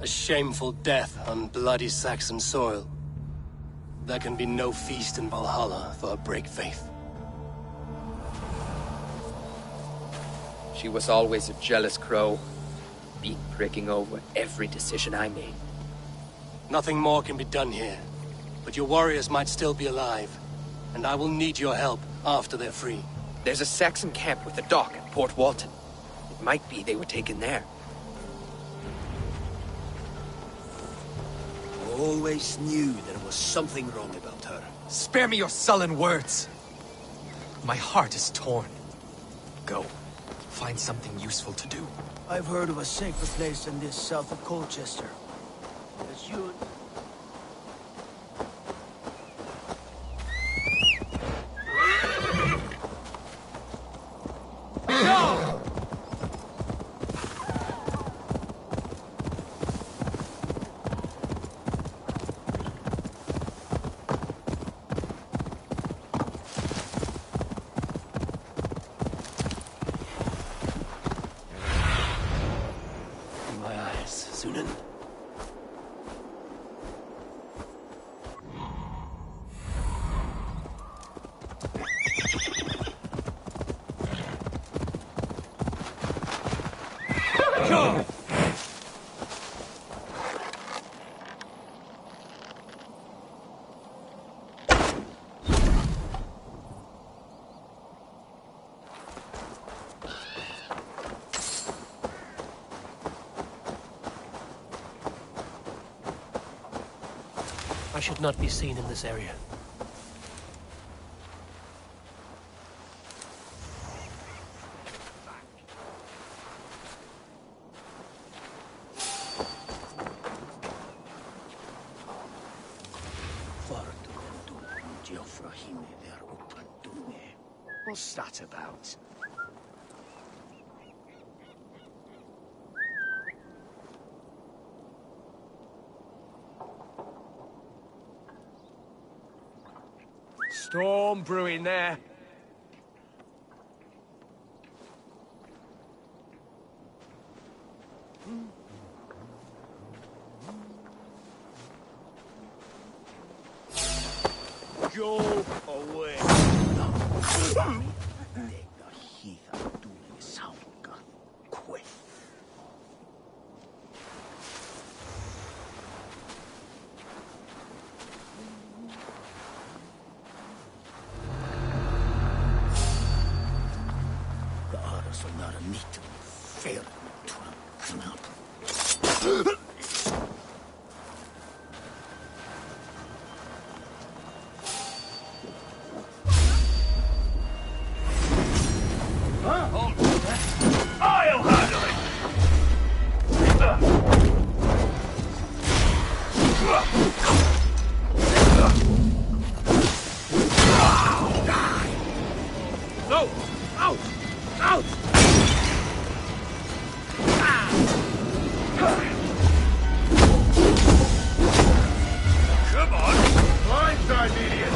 A shameful death on bloody Saxon soil. There can be no feast in Valhalla for a break faith. She was always a jealous crow, pricking over every decision I made. Nothing more can be done here, but your warriors might still be alive, and I will need your help after they're free. There's a Saxon camp with a dock at Port Walton. It might be they were taken there. I always knew there was something wrong about her. Spare me your sullen words. My heart is torn. Go. Find something useful to do. I've heard of a safer place than this south of Colchester. As you... No! My eyes, Sunan. I should not be seen in this area. What's that about? Storm brewing there. Go away. Tega hida tuli saukka. Kue. Kaaras on nära mitt. Fel. Knapp. I'll handle it! No! Out! Out! Come on! Blindside, idiot!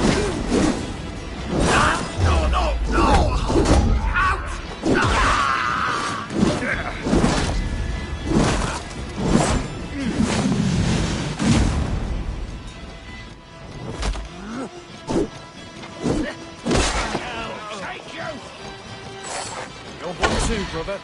No, no, no! Out! I'll take you! You're one too, brother.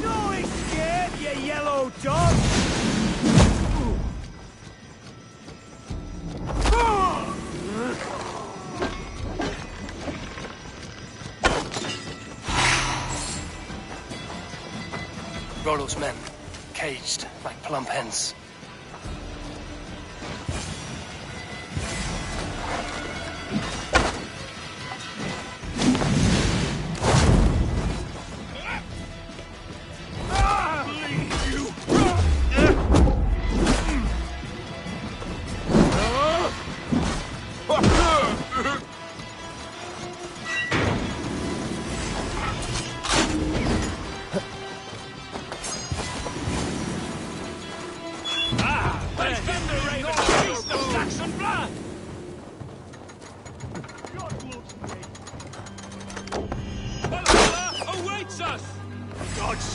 No escape, you yellow dog! Rollo's men, caged like plump hens. Leave you!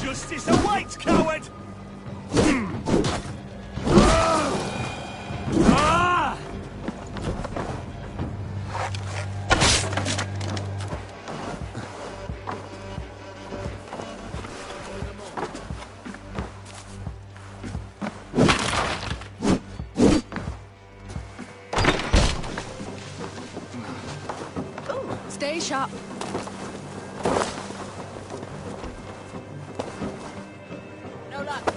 Justice awaits, coward! Stay sharp. No luck.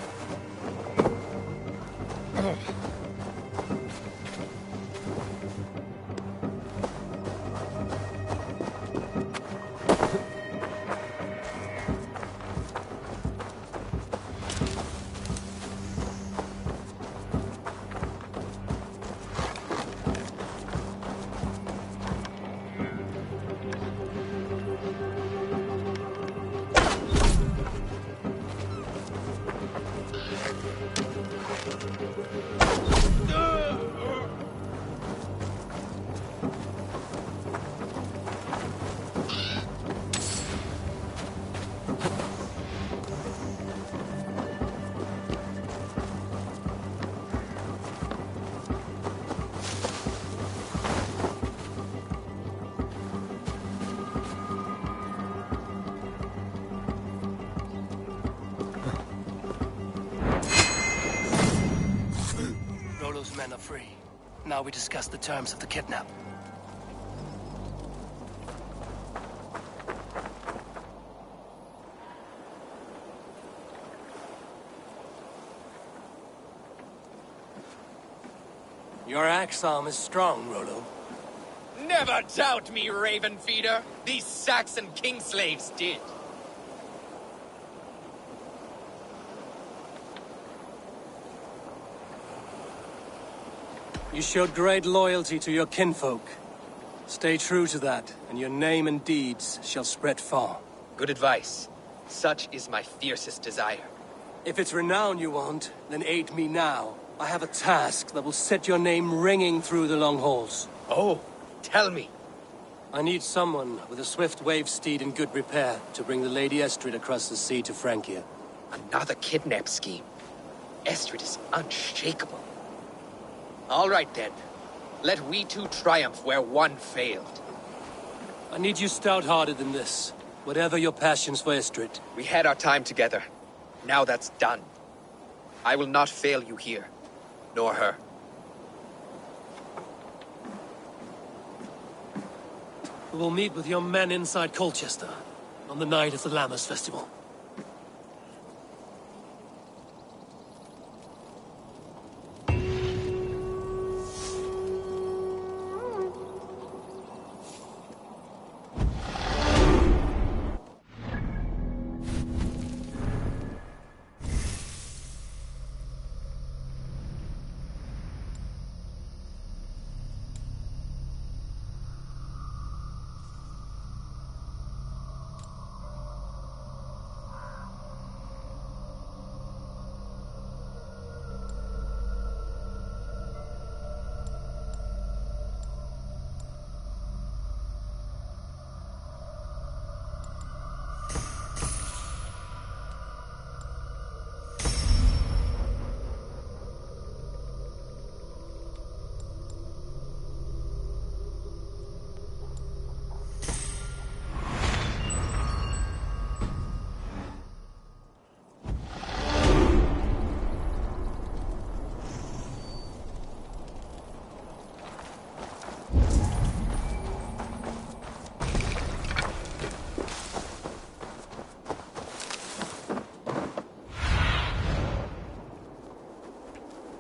Rollo's men are free. Now we discuss the terms of the kidnap. Your axe arm is strong, Rollo. Never doubt me, Raven Feeder. These Saxon king slaves did. You showed great loyalty to your kinfolk. Stay true to that, and your name and deeds shall spread far. Good advice. Such is my fiercest desire. If it's renown you want, then aid me now. I have a task that will set your name ringing through the long halls. Oh, tell me. I need someone with a swift wave steed in good repair to bring the Lady Estrid across the sea to Francia. Another kidnap scheme. Estrid is unshakable. All right, then. Let we two triumph where one failed. I need you stout-hearted in this, whatever your passions for Estrid. We had our time together. Now that's done. I will not fail you here, nor her. We will meet with your men inside Colchester on the night of the Lammas Festival.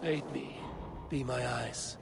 Aid me. Be my eyes.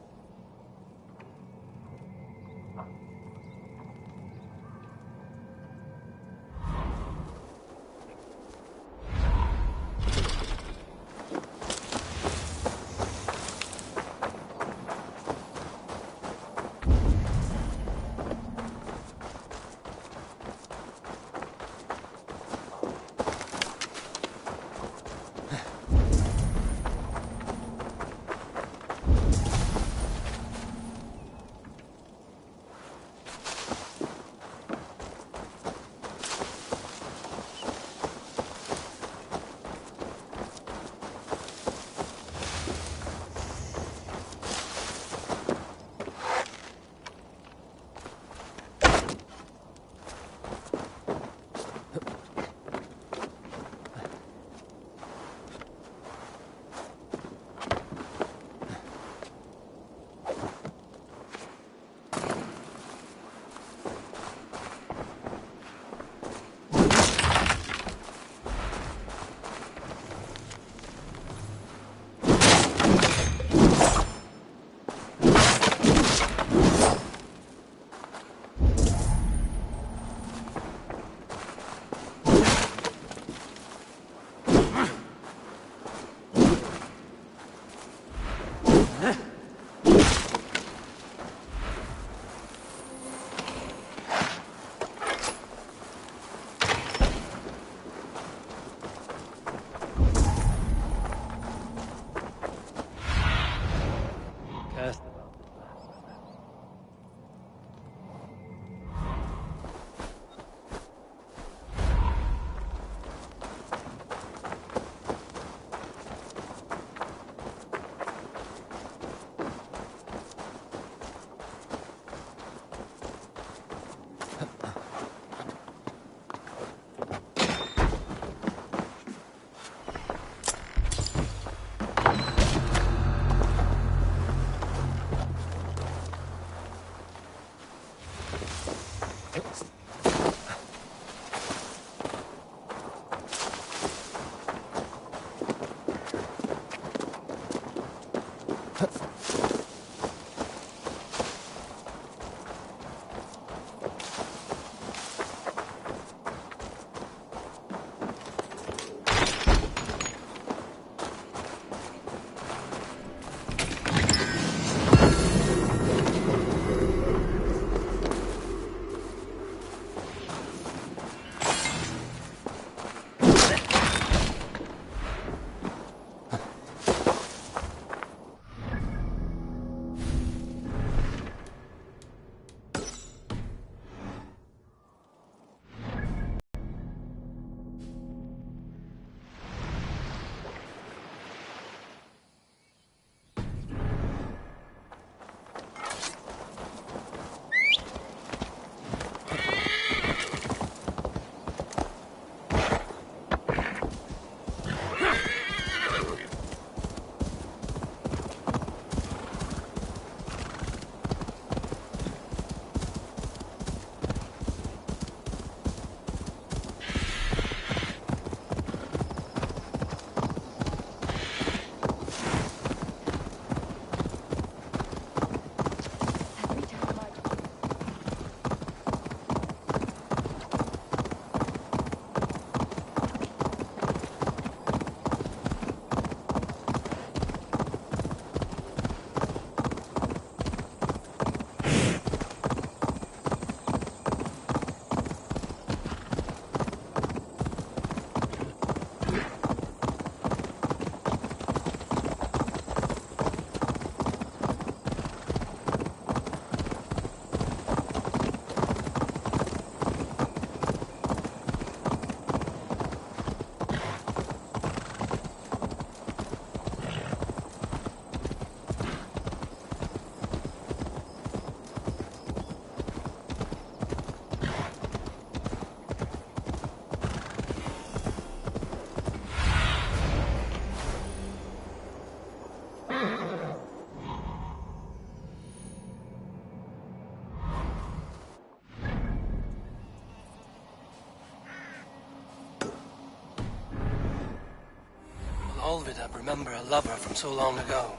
Olvida remember a lover from so long ago?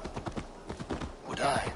Would I?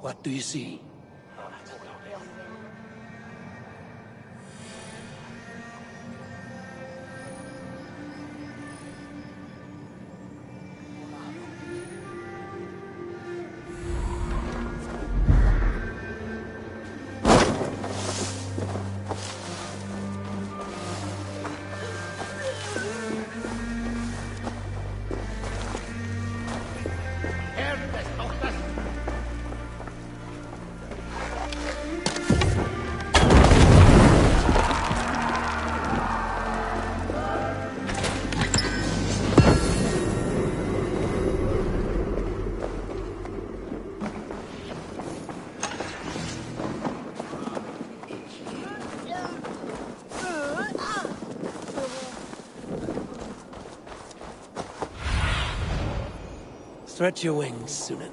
What do you see? Stretch your wings, Sunan.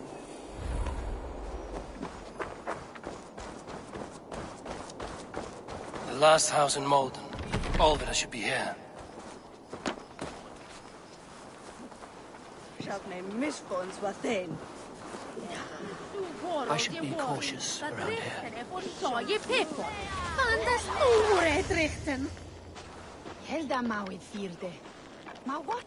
The last house in Malden. Olvida should be here. I should be cautious around here. Helda mawid vierde. Ma wat?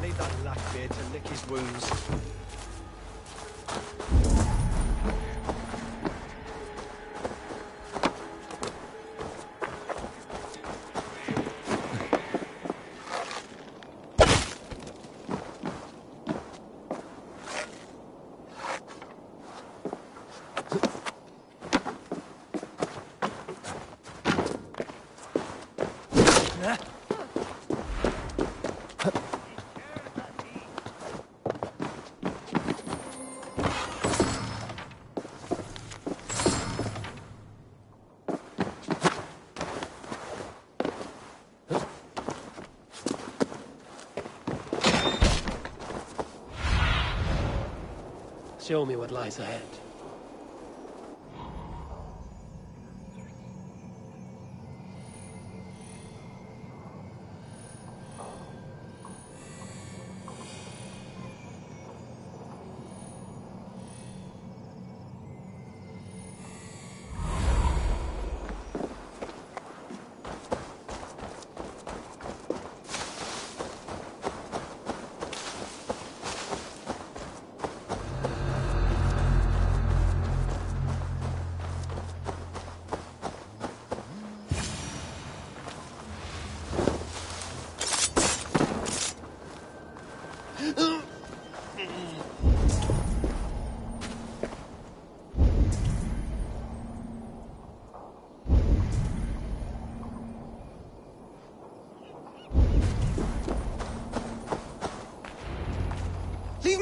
Leave that Blackbeard to lick his wounds. Show me what lies ahead.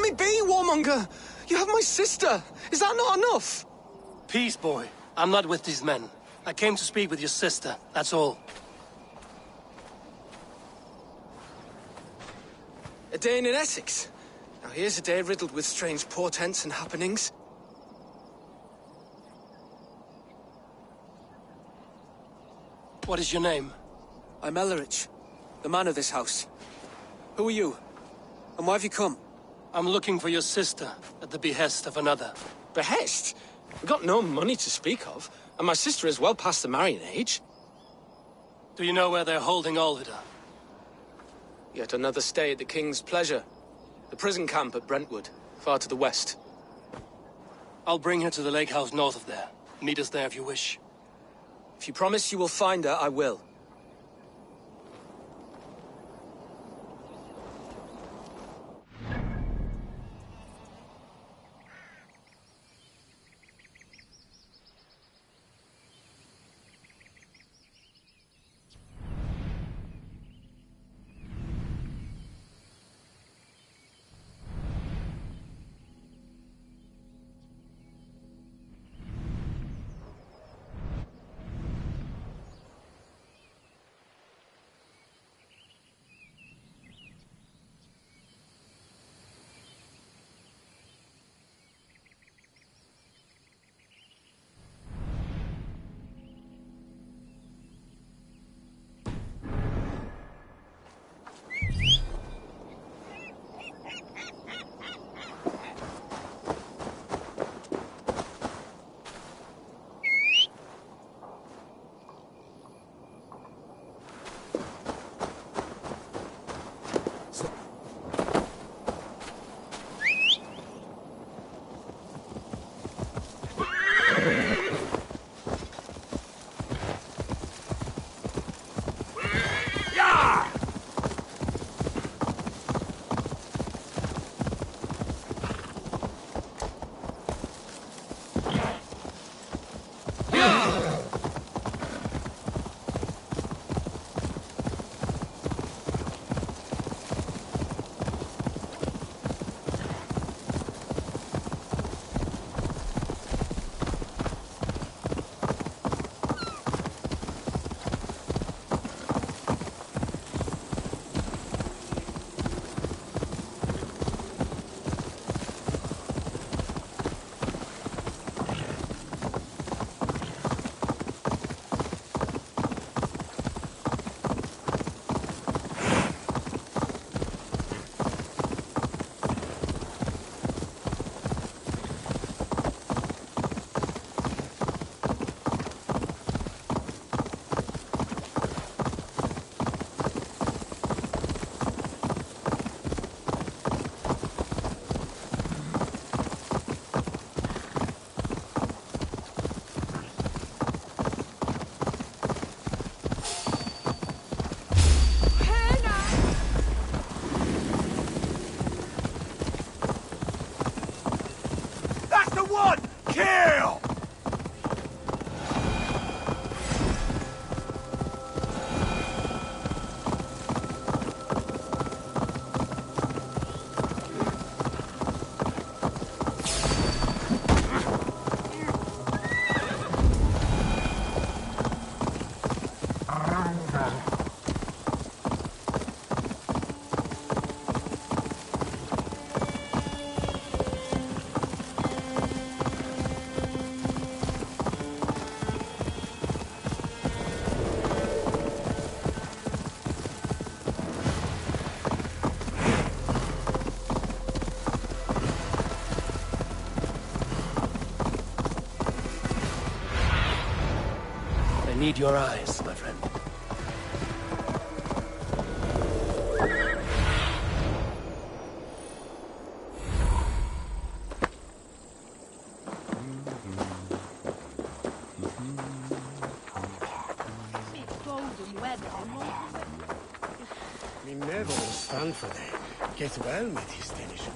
me be, warmonger! You have my sister! Is that not enough? Peace, boy. I'm not with these men. I came to speak with your sister, that's all. A day in Essex. Now here's a day riddled with strange portents and happenings. What is your name? I'm Ellerich, the man of this house. Who are you? And why have you come? I'm looking for your sister at the behest of another. Behest? We've got no money to speak of, and my sister is well past the marrying age. Do you know where they're holding Olvida? Yet another stay at the King's pleasure. The prison camp at Brentwood, far to the west. I'll bring her to the lake house north of there. Meet us there if you wish. If you promise you will find her, I will. Need your eyes, my friend. Me never will stand for that. Get well with his tennis.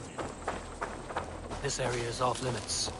This area is off limits.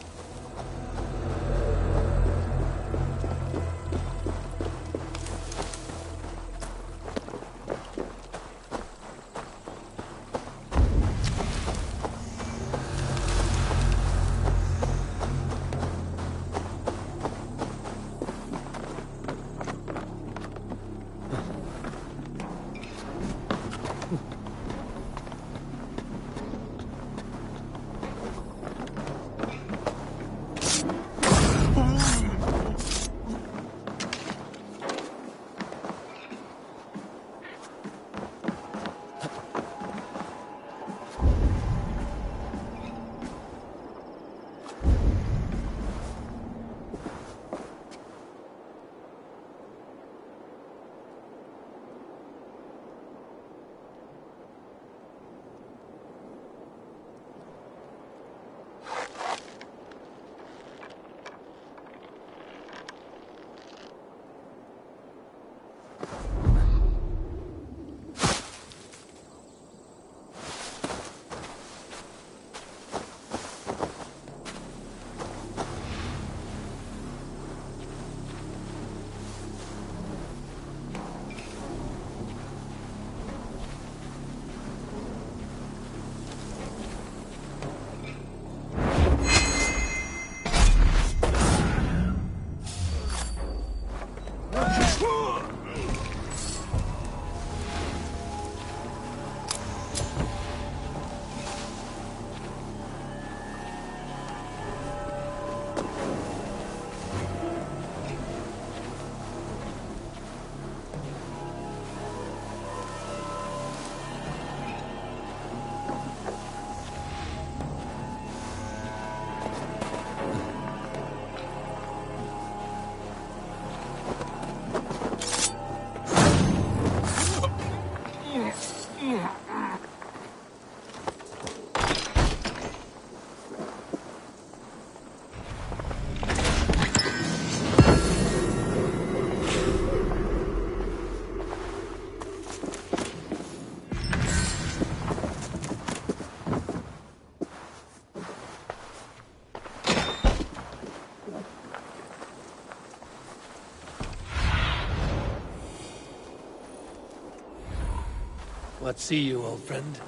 What see you, old friend?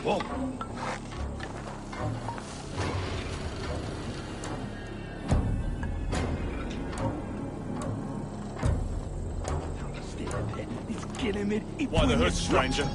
Whoa. Why the hood, stranger?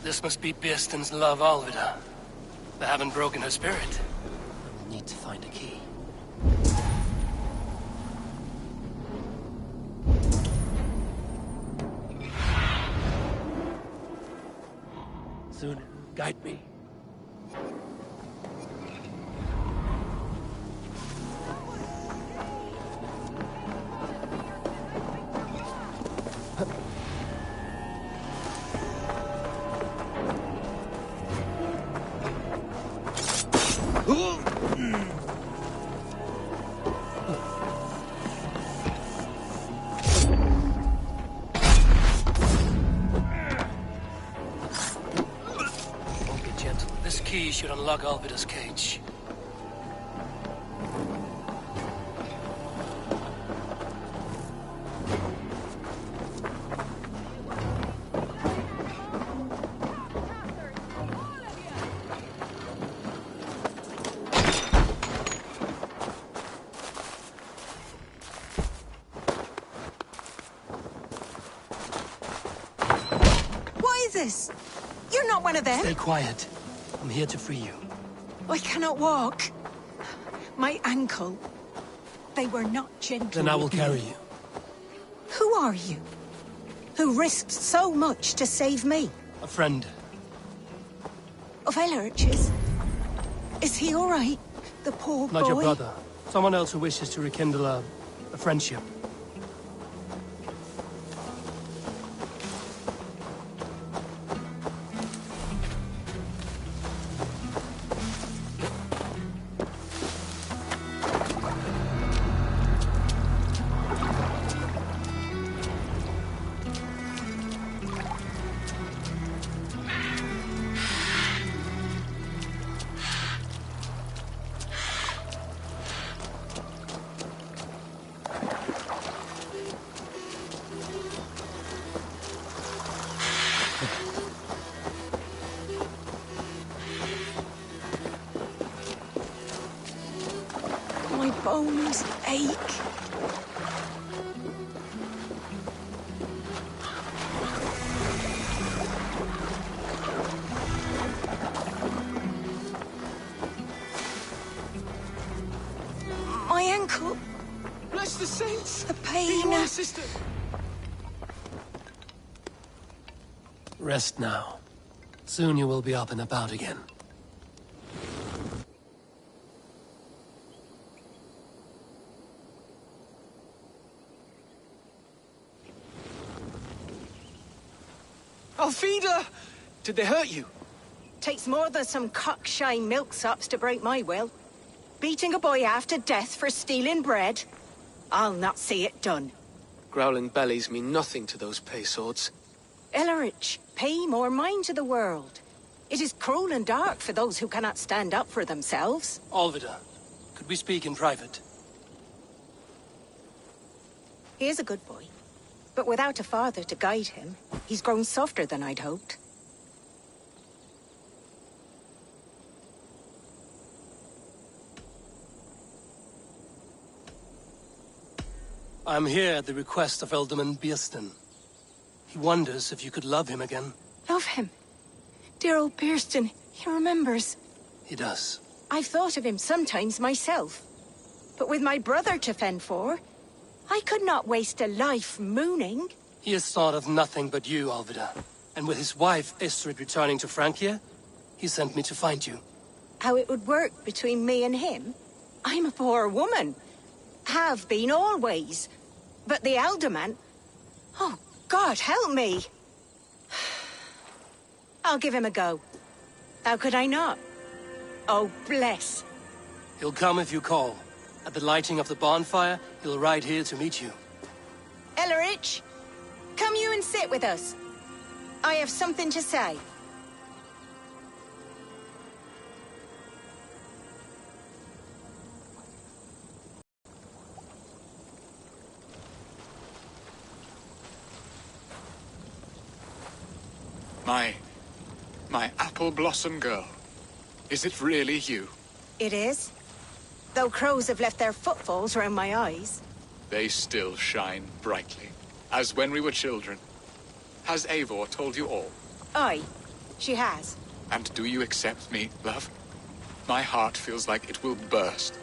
This must be Birsten's love, Alvida. They haven't broken her spirit. need to find a key. Soon, guide me. This key should unlock Alvida's cage. What is this? You're not one of them. Stay quiet. I'm here to free you. I cannot walk. My ankle. They were not gentle. Then I will with me. carry you. Who are you? Who risked so much to save me? A friend. Of Ellerch's? Is he all right? The poor boy? Not your brother. Someone else who wishes to rekindle a friendship. My bones ache. My ankle. Bless the saints! The pain. Be well, sister! Rest now. Soon you will be up and about again. Alfida! Did they hurt you? Takes more than some cockshy milksops to break my will. Beating a boy half to death for stealing bread? I'll not see it done. Growling bellies mean nothing to those pay swords. Ellerich, pay more mind to the world. It is cruel and dark for those who cannot stand up for themselves. Alvida, could we speak in private? He is a good boy. But without a father to guide him, he's grown softer than I'd hoped. I'm here at the request of Alderman Biersten. He wonders if you could love him again. Love him. Dear old Biersten, he remembers. He does. I've thought of him sometimes myself. But with my brother to fend for, I could not waste a life mooning. He has thought of nothing but you, Alvida. And with his wife, Estrid, returning to Francia, he sent me to find you. How it would work between me and him? I'm a poor woman. Have been always. But the alderman... Oh, God, help me! I'll give him a go. How could I not? Oh, bless. He'll come if you call. At the lighting of the bonfire, he'll ride here to meet you. Ellerich, come you and sit with us. I have something to say. My apple blossom girl. Is it really you? It is. Though crows have left their footfalls round my eyes. They still shine brightly, as when we were children. Has Eivor told you all? Aye, she has. And do you accept me, love? My heart feels like it will burst.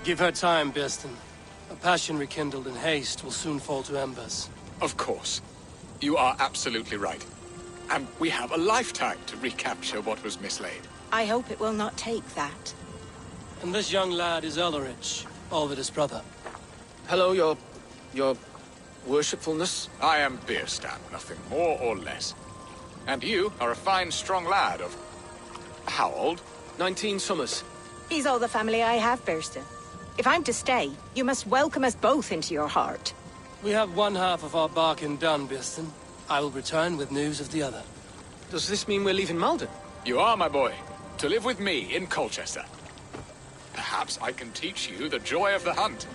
Give her time, Birston. A passion rekindled in haste will soon fall to embers. Of course. You are absolutely right. And we have a lifetime to recapture what was mislaid. I hope it will not take that. And this young lad is Ulrich, Olvida's brother. Hello, your worshipfulness. I am Bierstan, nothing more or less. And you are a fine, strong lad of... how old? 19 summers. He's all the family I have, Birston. If I'm to stay, you must welcome us both into your heart. We have one half of our bargain done, Birston. I will return with news of the other. Does this mean we're leaving Malden? You are, my boy, to live with me in Colchester. Perhaps I can teach you the joy of the hunt.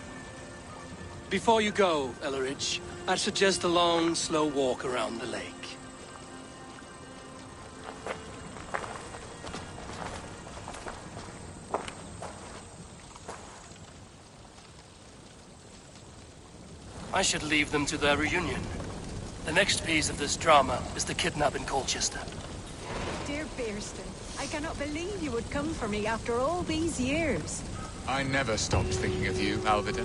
Before you go, Elleridge, I'd suggest a long, slow walk around the lake. I should leave them to their reunion. The next piece of this drama is the kidnap in Colchester. Dear Birston, I cannot believe you would come for me after all these years. I never stopped thinking of you, Alvida.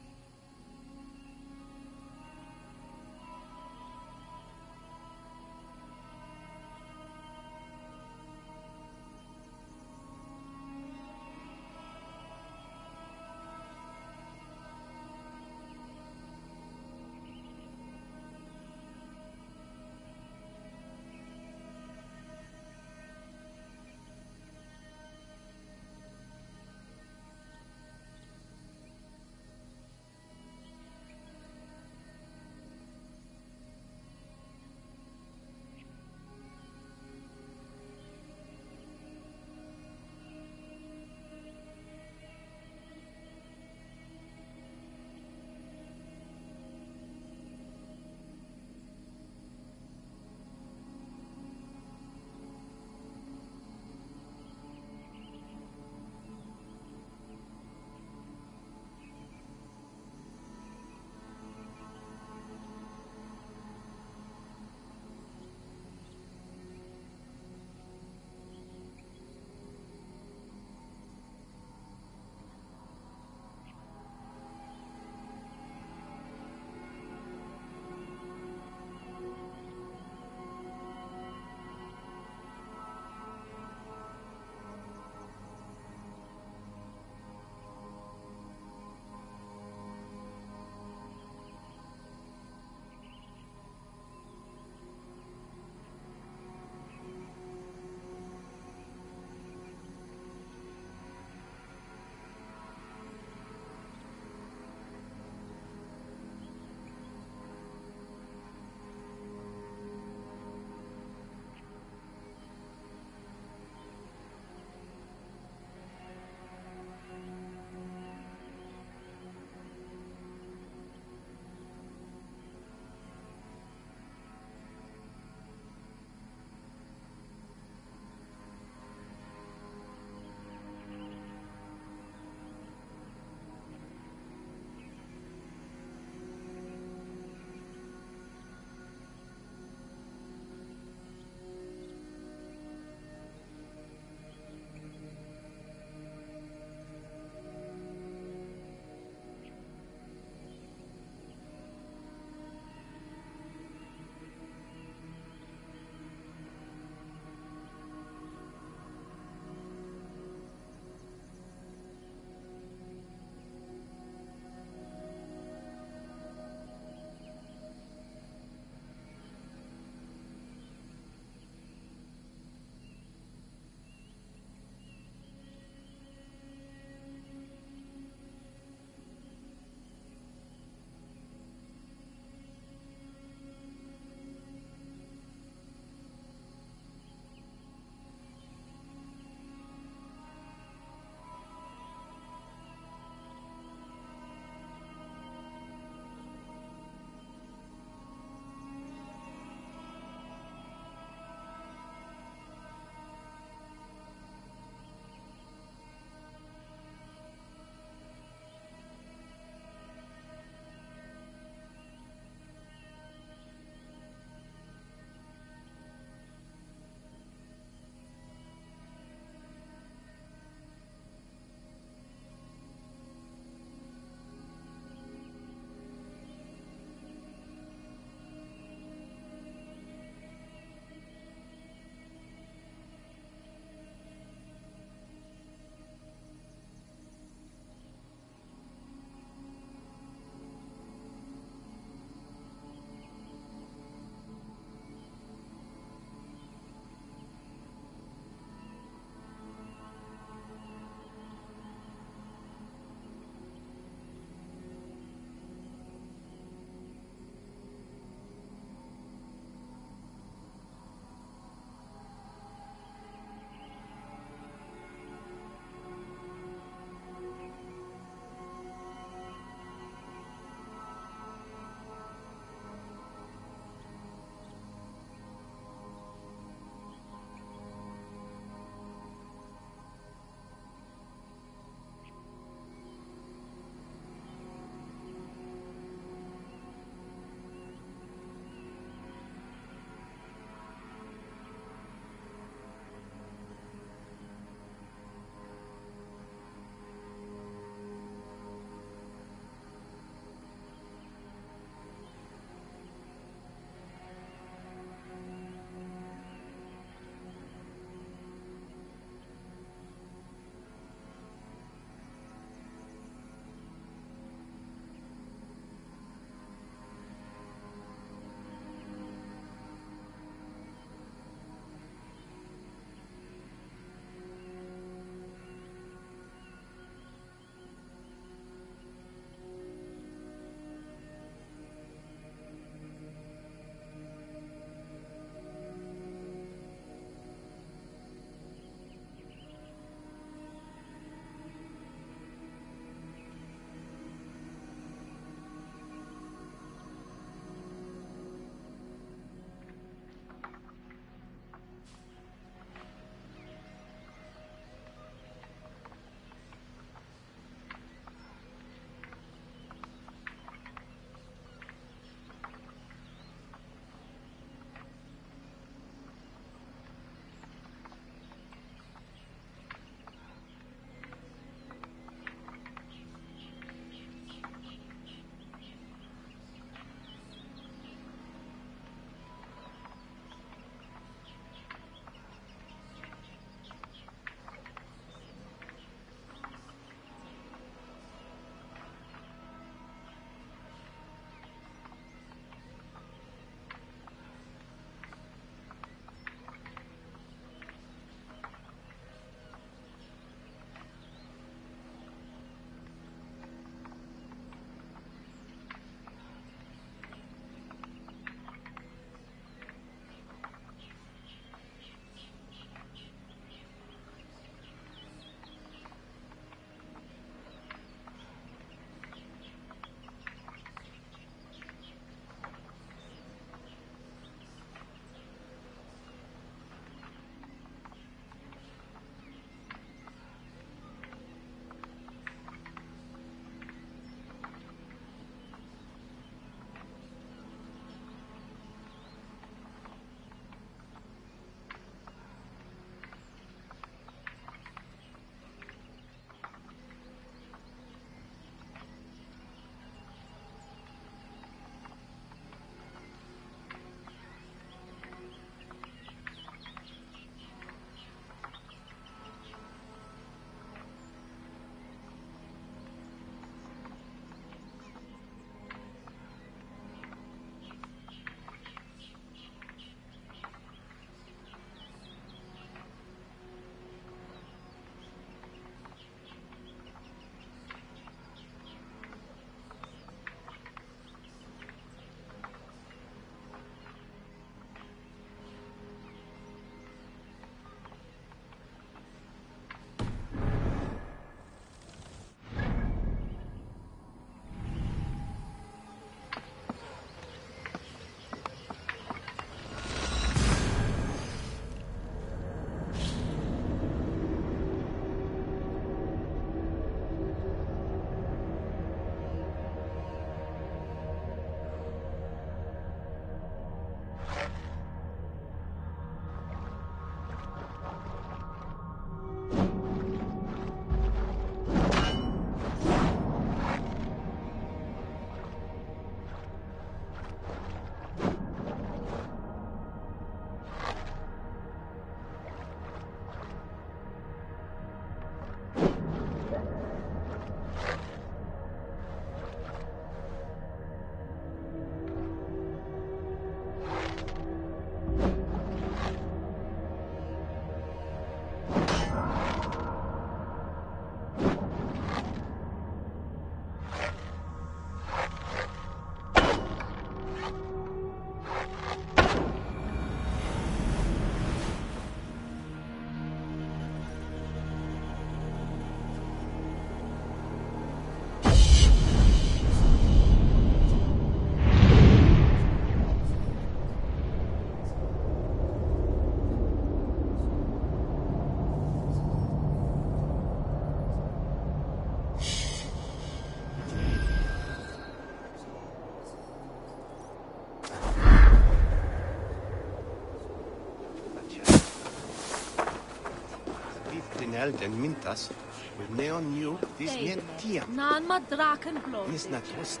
Elden mintas. With neon new, this net tia. Nan ma draken blod. Nis na toste.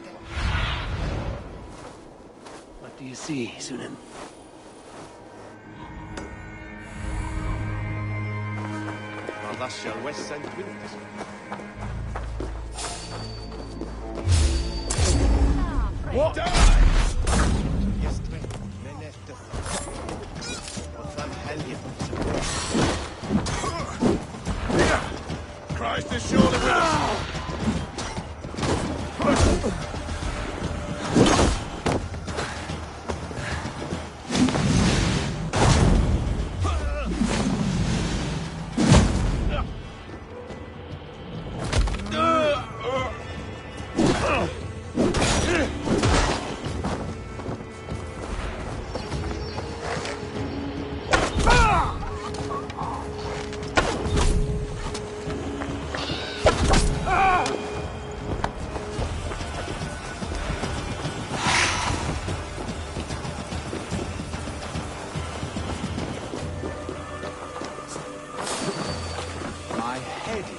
What do you see, Sunan? Radasha West St. Quintus. What? Yes, twin. Menette. Otham Hellion. Christ is surely with us.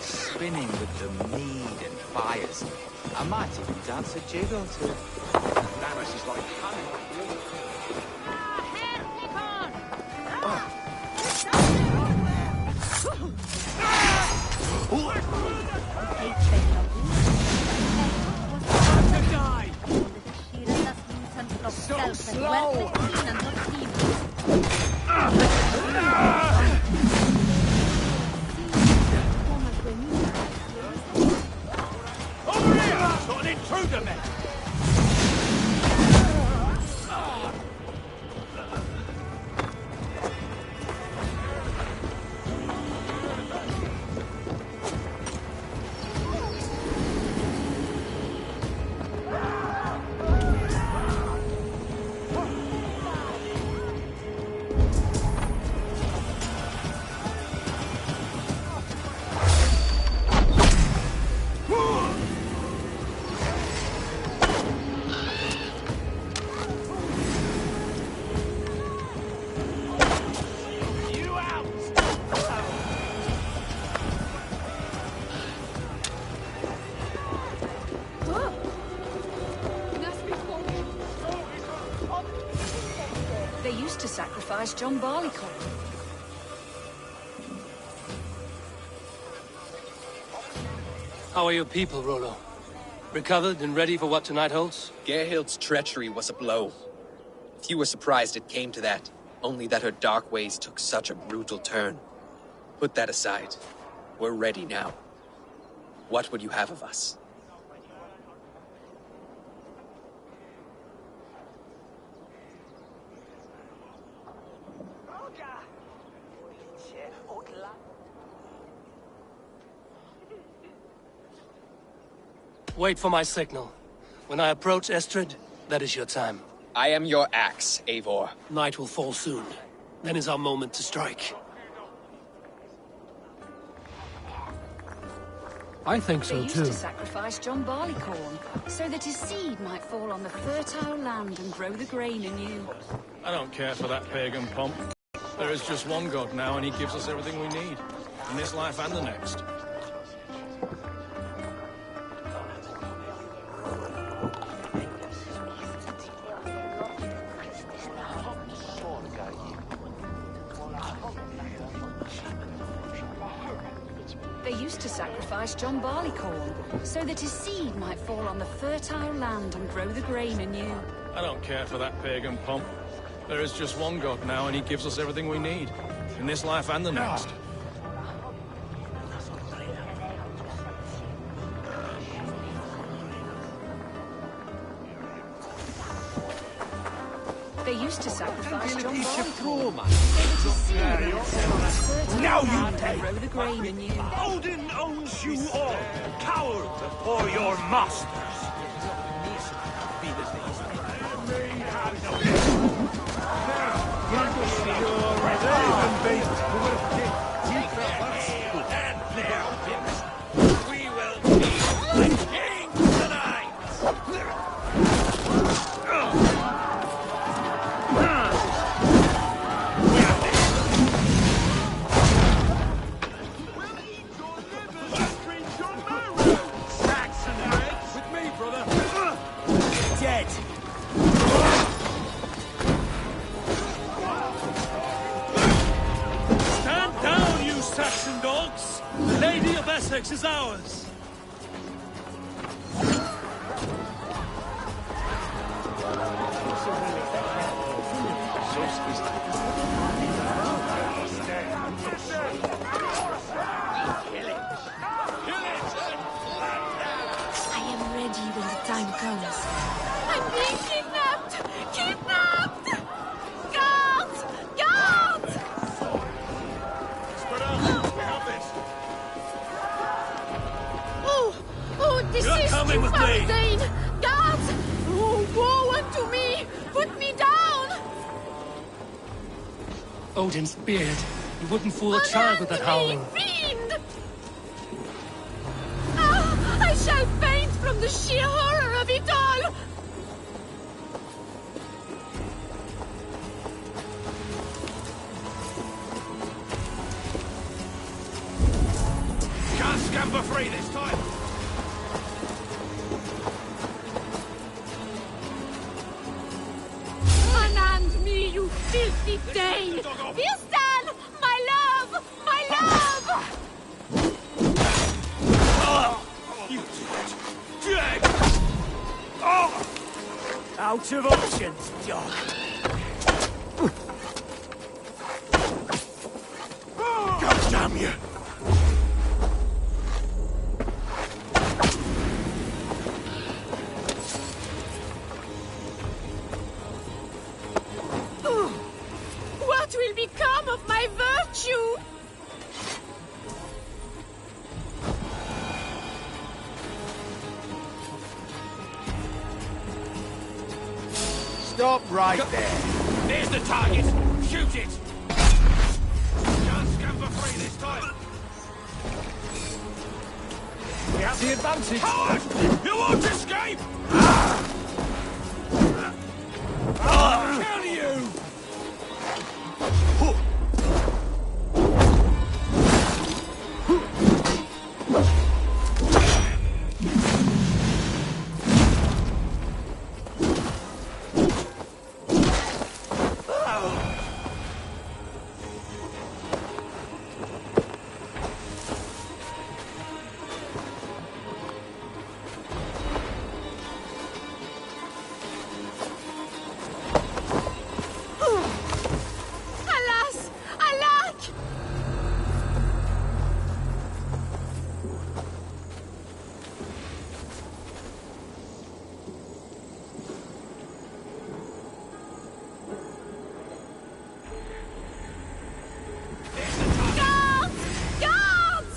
Spinning with the mead and fires. I might even dance a jig or two. Lamas is like honey. So slow! Got an intruder, man! They used to sacrifice John Barleycorn. How are your people, Rollo? Recovered and ready for what tonight holds? Gerhild's treachery was a blow. Few were surprised it came to that, only that her dark ways took such a brutal turn. Put that aside. We're ready now. What would you have of us? Wait for my signal. When I approach Estrid, that is your time. I am your axe, Eivor. Night will fall soon. Then is our moment to strike. I think They so used too. to sacrifice John Barleycorn, so that his seed might fall on the fertile land and grow the grain anew. I don't care for that pagan pomp. There is just one God now, and he gives us everything we need. In this life and the next. They used to sacrifice John Barleycorn, so that his seed might fall on the fertile land and grow the grain anew. I don't care for that pagan pomp. There is just one God now, and he gives us everything we need. In this life and the next. They used to sacrifice John Barleycorn. Now you pay! Grow the grain anew. Odin owns you all! Cower before your masters! We will be the king tonight! down, dogs! The Lady of Essex is ours! I am ready when the time comes. I'm being kidnapped! Kidnapped! Guards! Guards! Spread out! We have this! Oh, this You're is coming too with far, me. Zane! Guards! Oh, woe unto me! Put me down! Odin's beard. You wouldn't fool a child with that howling. Fiend! Ah, I shall faint from the sheer horror of it all! Can't scamper free this time! Unhand me, you filthy Dane! Fiestan! My love! My love! You dead! Oh! Out of options, dog. God damn you! What will become of my virtue? Stop right there. There's the target! Shoot it! Can't scamper free this time! We have the advantage. Coward! You won't escape! Kill you! Alas! Alack! Guards! Guards!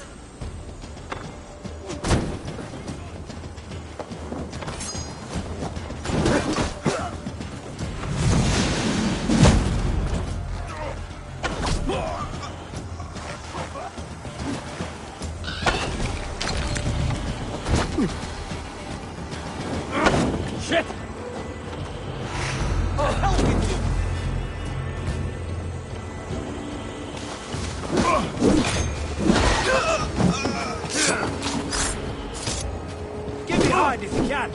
Shit! Get behind if you can.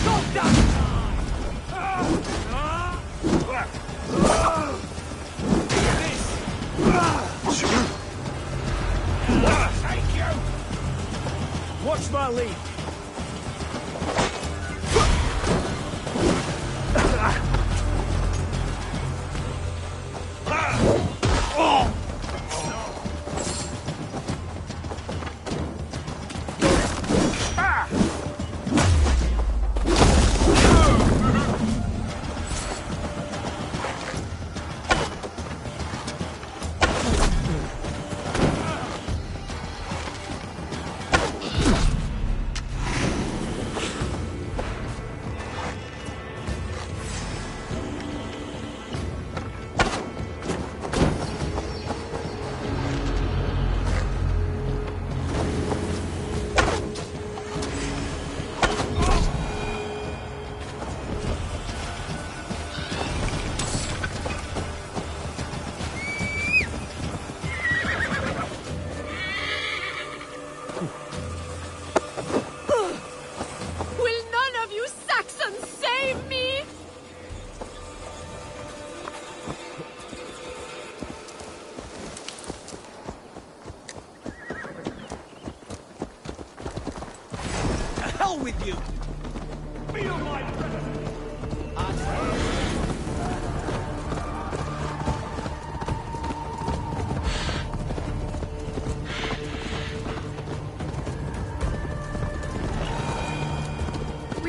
Stop that! Thank you! Watch my lead.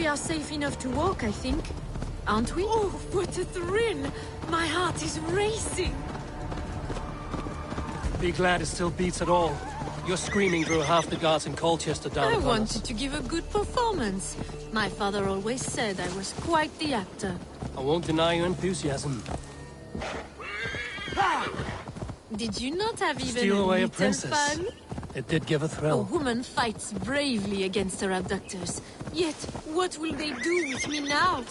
are safe enough to walk, I think. Aren't we? Oh, what a thrill! My heart is racing! Be glad it still beats at all. Your screaming drew half the guards in Colchester down I upon wanted us. to give a good performance. My father always said I was quite the actor. I won't deny your enthusiasm. Did you not have even Steal a away a little princess. fun? It did give a A thrill. woman fights bravely against her abductors. Yet, what will they do with me now?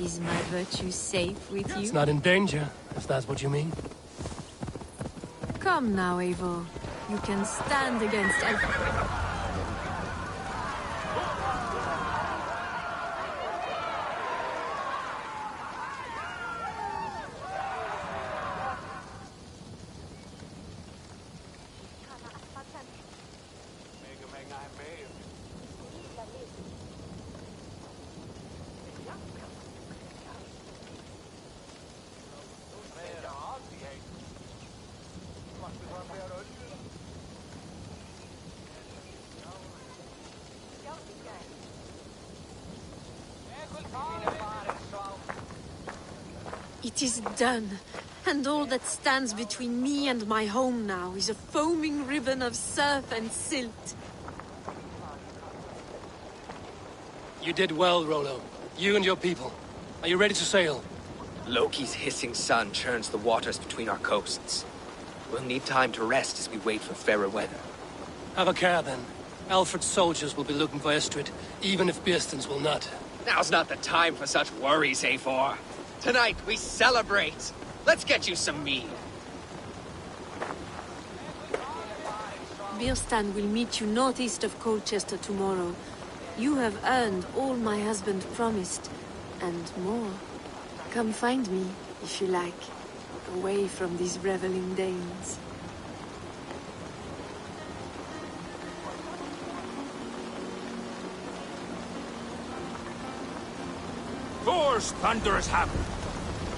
Is my virtue safe with you? It's not in danger, if that's what you mean. Come now, Eivor. You can stand against It is done, and all that stands between me and my home now is a foaming ribbon of surf and silt. You did well, Rollo. You and your people. Are you ready to sail? Loki's hissing sun churns the waters between our coasts. We'll need time to rest as we wait for fairer weather. Have a care, then. Alfred's soldiers will be looking for Estrid, even if Beersten's will not. Now's not the time for such worries, Eivor. Tonight, we celebrate. Let's get you some mead. Birstan will meet you northeast of Colchester tomorrow. You have earned all my husband promised, and more. Come find me, if you like, away from these reveling Danes. Thor's thunderous hammer.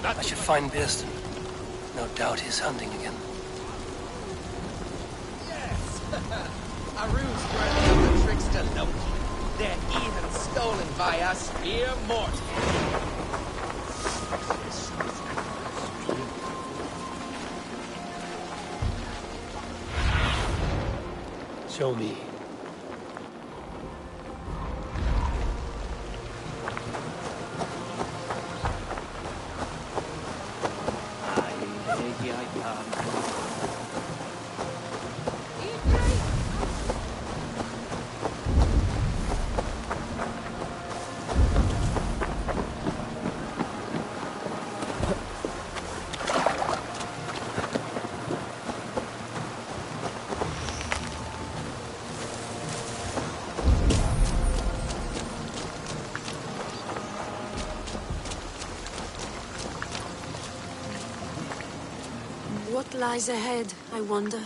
I should find Beersten. No doubt he's hunting again. Yes! Aru's learning of the trickster Loki. They're even stolen by us mere mortals. Show me. What lies ahead, I wonder?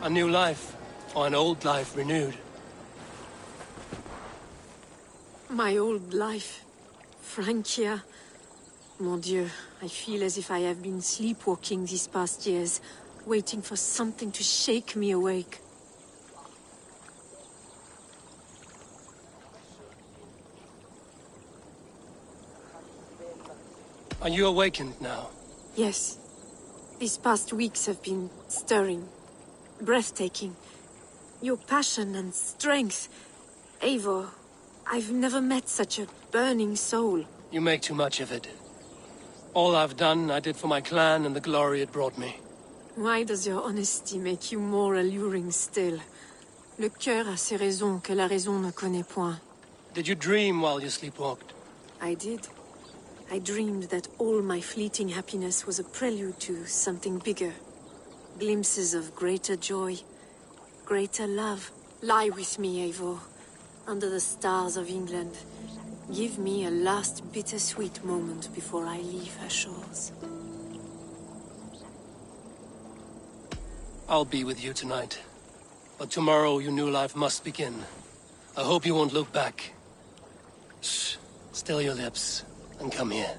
A new life, or an old life renewed. My old life. Francia. Mon Dieu, I feel as if I have been sleepwalking these past years, waiting for something to shake me awake. Are you awakened now? Yes. These past weeks have been stirring. Breathtaking. Your passion and strength. Eivor, I've never met such a burning soul. You make too much of it. All I've done, I did for my clan and the glory it brought me. Why does your honesty make you more alluring still? Le cœur a ses raisons que la raison ne connaît point. Did you dream while you sleepwalked? I did. I dreamed that all my fleeting happiness was a prelude to something bigger. Glimpses of greater joy, greater love. Lie with me, Eivor, under the stars of England. Give me a last bittersweet moment before I leave her shores. I'll be with you tonight. But tomorrow your new life must begin. I hope you won't look back. Shh. Still your lips. And come here.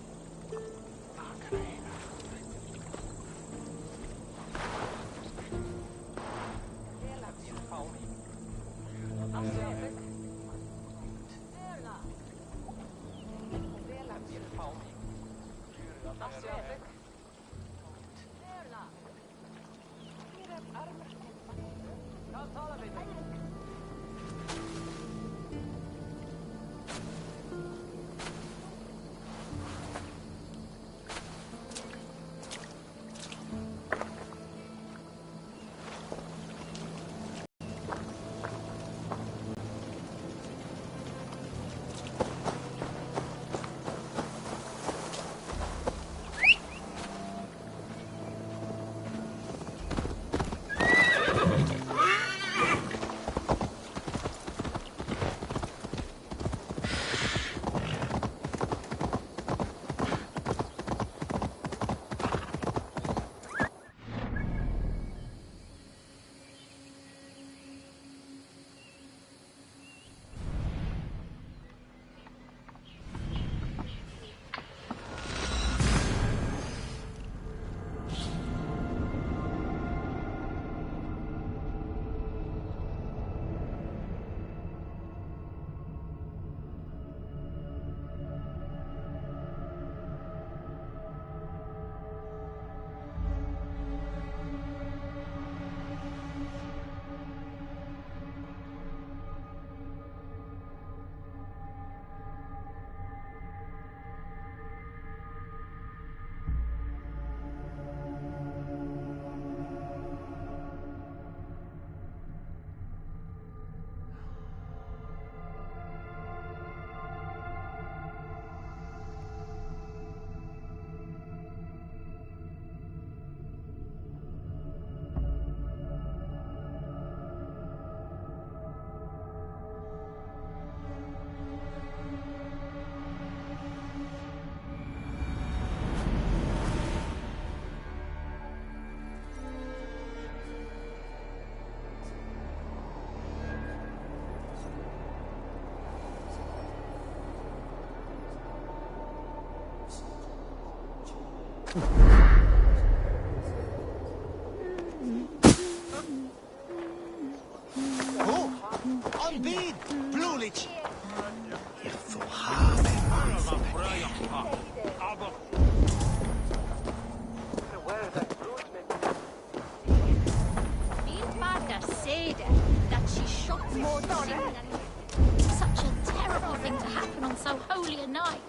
On bead, Blulich. That she shot more than such a terrible thing to happen on so holy a night.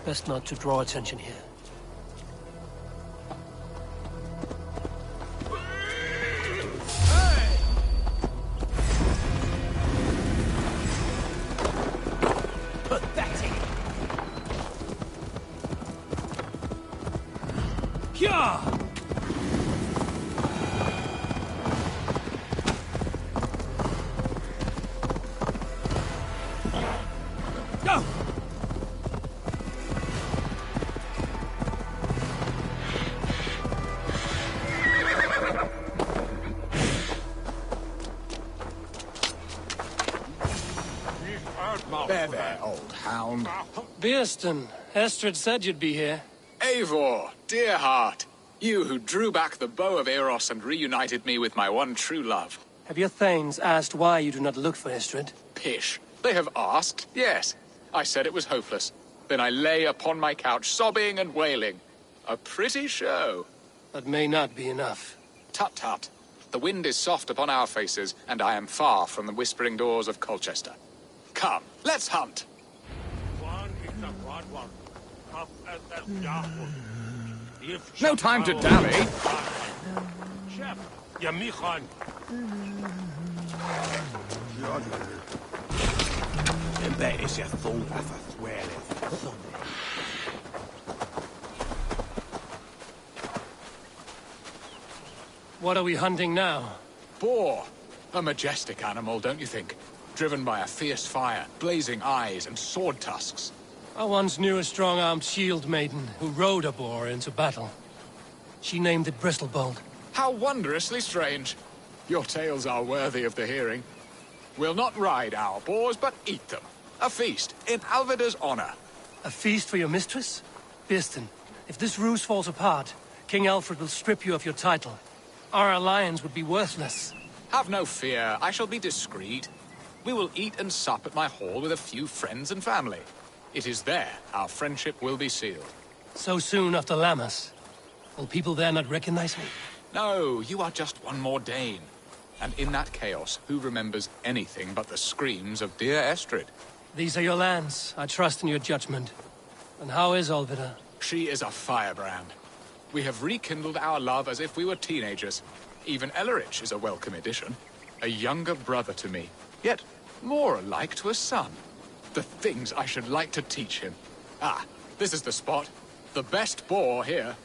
Best not to draw attention here. Pathetic. Yeah! Go! There, old hound. Beerston, Estrid said you'd be here. Eivor, dear heart. You who drew back the bow of Eros and reunited me with my one true love. Have your thanes asked why you do not look for Estrid? Pish. They have asked, yes. I said it was hopeless. Then I lay upon my couch, sobbing and wailing. A pretty show. That may not be enough. Tut-tut. The wind is soft upon our faces, and I am far from the whispering doors of Colchester. Come, let's hunt. No time to dally. What are we hunting now? Boar. A majestic animal, don't you think? Driven by a fierce fire, blazing eyes, and sword tusks. I once knew a strong-armed shield maiden who rode a boar into battle. She named it Bristolbolt. How wondrously strange. Your tales are worthy of the hearing. We'll not ride our boars, but eat them. A feast, in Alvida's honor. A feast for your mistress? Beerston, if this ruse falls apart, King Alfred will strip you of your title. Our alliance would be worthless. Have no fear, I shall be discreet. We will eat and sup at my hall with a few friends and family. It is there our friendship will be sealed. So soon after Lammas? Will people there not recognize me? No, you are just one more Dane. And in that chaos, who remembers anything but the screams of dear Estrid? These are your lands. I trust in your judgment. And how is Olvida? She is a firebrand. We have rekindled our love as if we were teenagers. Even Ellerich is a welcome addition. A younger brother to me, yet more alike to a son. The things I should like to teach him. Ah, this is the spot. The best boar here.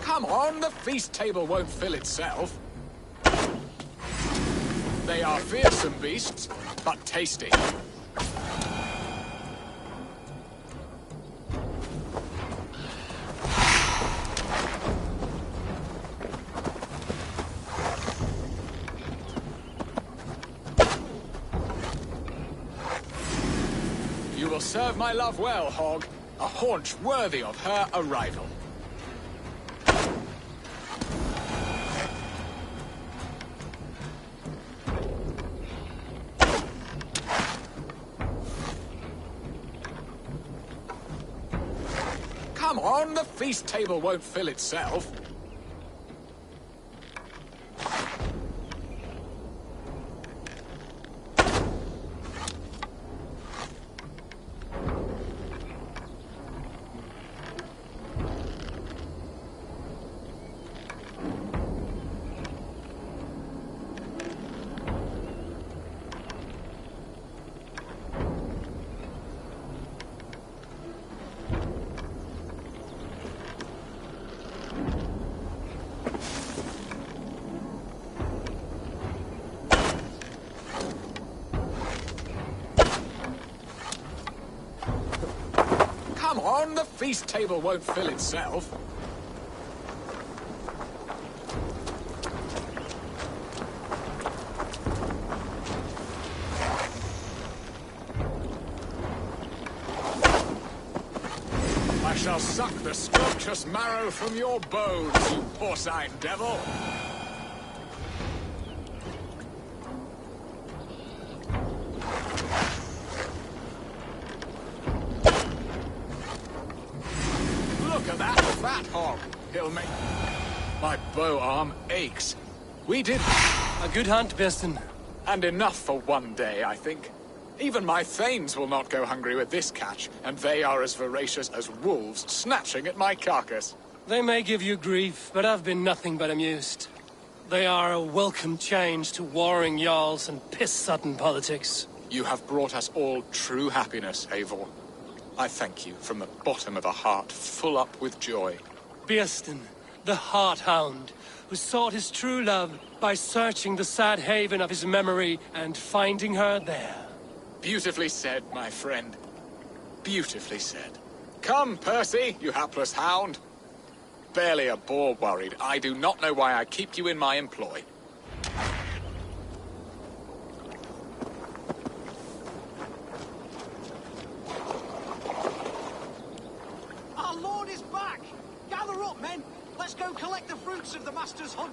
Come on, the feast table won't fill itself. They are fearsome beasts, but tasty. You will serve my love well, Hog. A haunch worthy of her arrival. Come on, the feast table won't fill itself. Come on, the feast table won't fill itself. I shall suck the scrumptious marrow from your bones, you porcine devil! Look at that fat hog! He'll make... My bow arm aches. We did... A good hunt, Beston. And enough for one day, I think. Even my thanes will not go hungry with this catch, and they are as voracious as wolves snatching at my carcass. They may give you grief, but I've been nothing but amused. They are a welcome change to warring jarls and piss-sudden politics. You have brought us all true happiness, Eivor. I thank you from the bottom of a heart full up with joy. Beston, the Heart Hound, who sought his true love by searching the sad haven of his memory and finding her there. Beautifully said, my friend. Beautifully said. Come, Percy, you hapless hound. Barely a boar worried. I do not know why I keep you in my employ. Our lord is back! Gather up, men! Let's go collect the fruits of the master's hunt!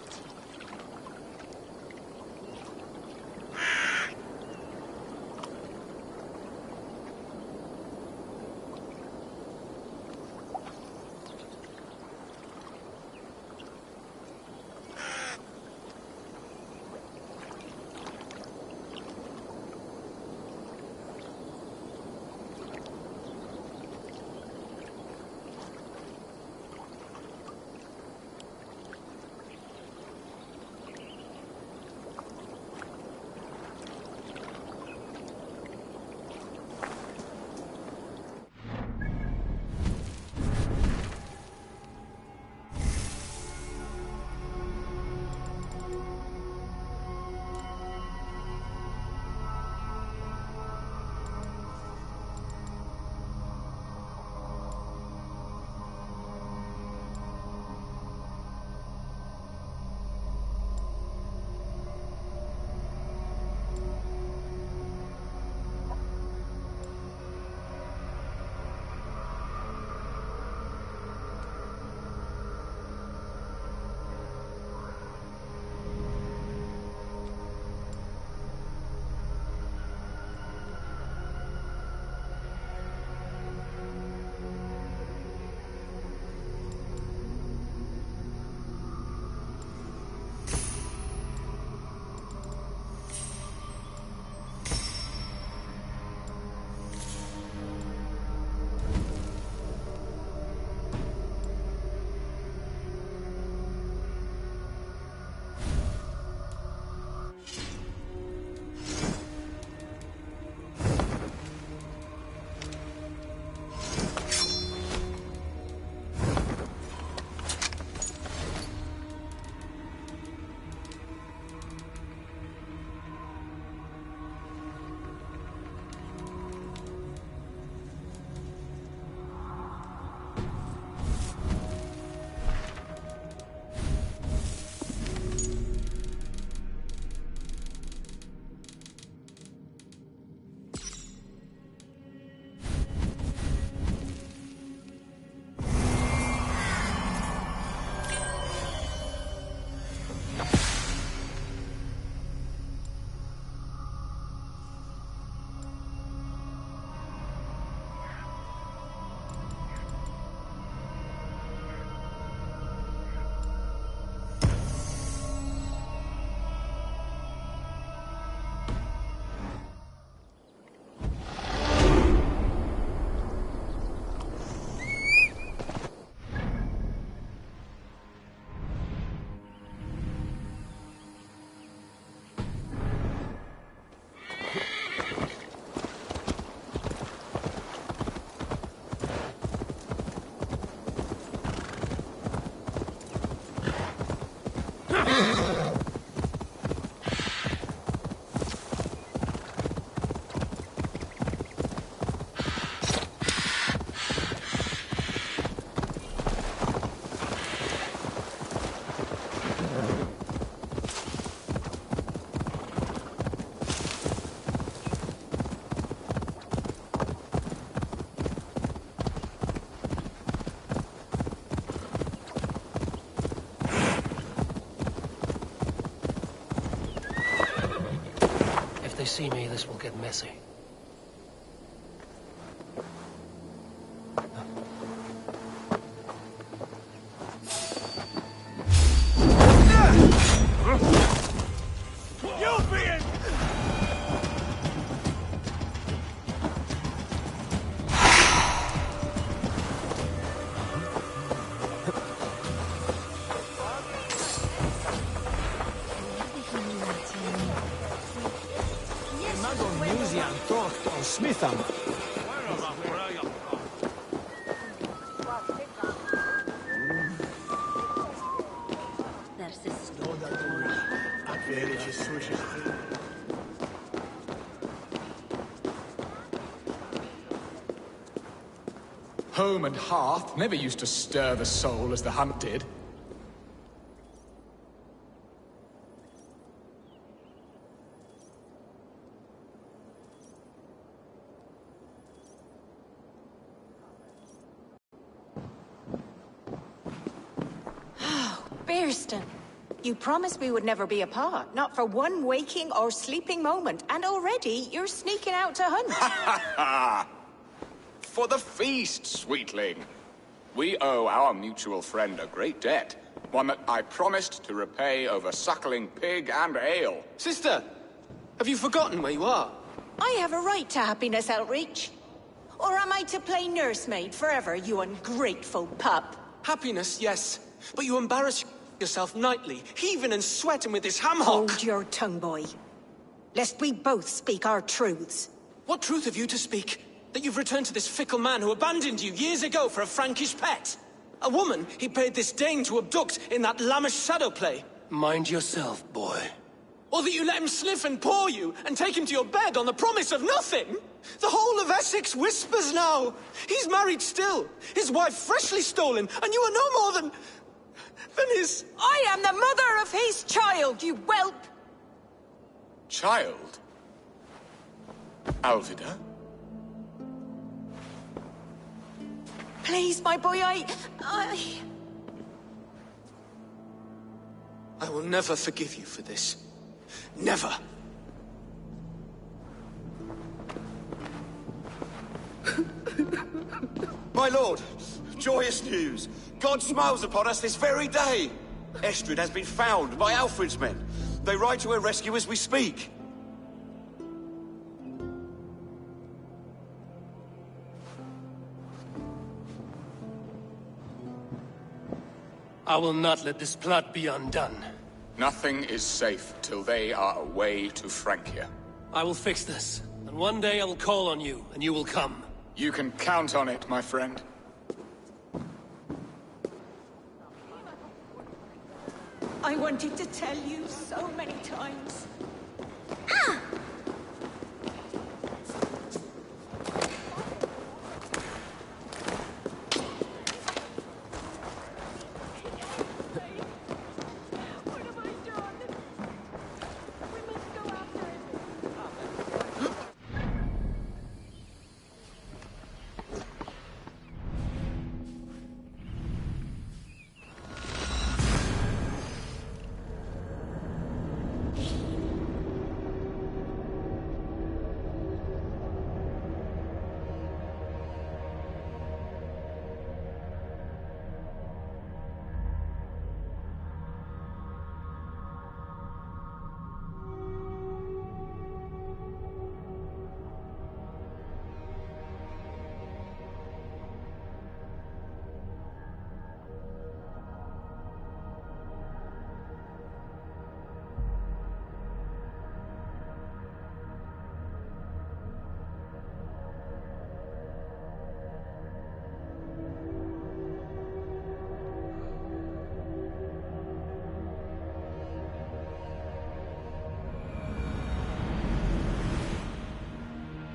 they see me, this will get messy. Smitham. Home and hearth never used to stir the soul as the hunt did. You promised we would never be apart, not for one waking or sleeping moment, and already you're sneaking out to hunt. For the feast, sweetling. We owe our mutual friend a great debt, one that I promised to repay over suckling pig and ale. Sister, have you forgotten where you are? I have a right to happiness, Outreach. Or am I to play nursemaid forever, you ungrateful pup? Happiness, yes, but you embarrass yourself nightly, heaving and sweating with this ham hock. Hold your tongue, boy. Lest we both speak our truths. What truth have you to speak? That you've returned to this fickle man who abandoned you years ago for a Frankish pet? A woman he paid this Dane to abduct in that lammish shadow play? Mind yourself, boy. Or that you let him sniff and paw you, and take him to your bed on the promise of nothing? The whole of Essex whispers now. He's married still, his wife freshly stolen, and you are no more than his... I am the mother of his child, you whelp! Child? Alvida? Please, my boy, I will never forgive you for this. Never. My lord, joyous news. God smiles upon us this very day. Estrid has been found by Alfred's men. They ride to her rescue as we speak. I will not let this plot be undone. Nothing is safe till they are away to Francia. I will fix this, and one day I will call on you, and you will come. You can count on it, my friend. I wanted to tell you so many times.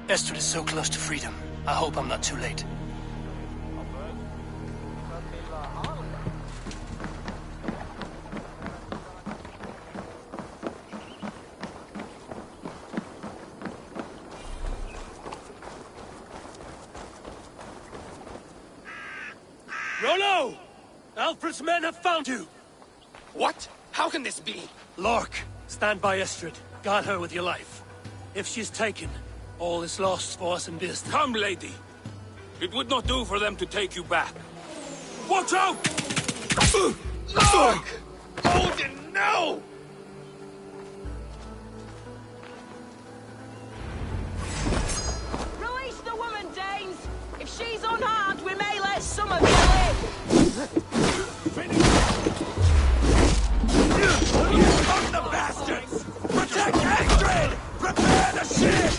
Estrid is so close to freedom. I hope I'm not too late. Rollo! Alfred's men have found you! What? How can this be? Lork, stand by Estrid. Guard her with your life. If she's taken, all is lost for us in Beast. Come, lady. It would not do for them to take you back. Watch out! Look! Odin, no! Release the woman, Danes! If she's unharmed, we may let some of you live! Fuck the bastards! Protect Astrid! Prepare the ship!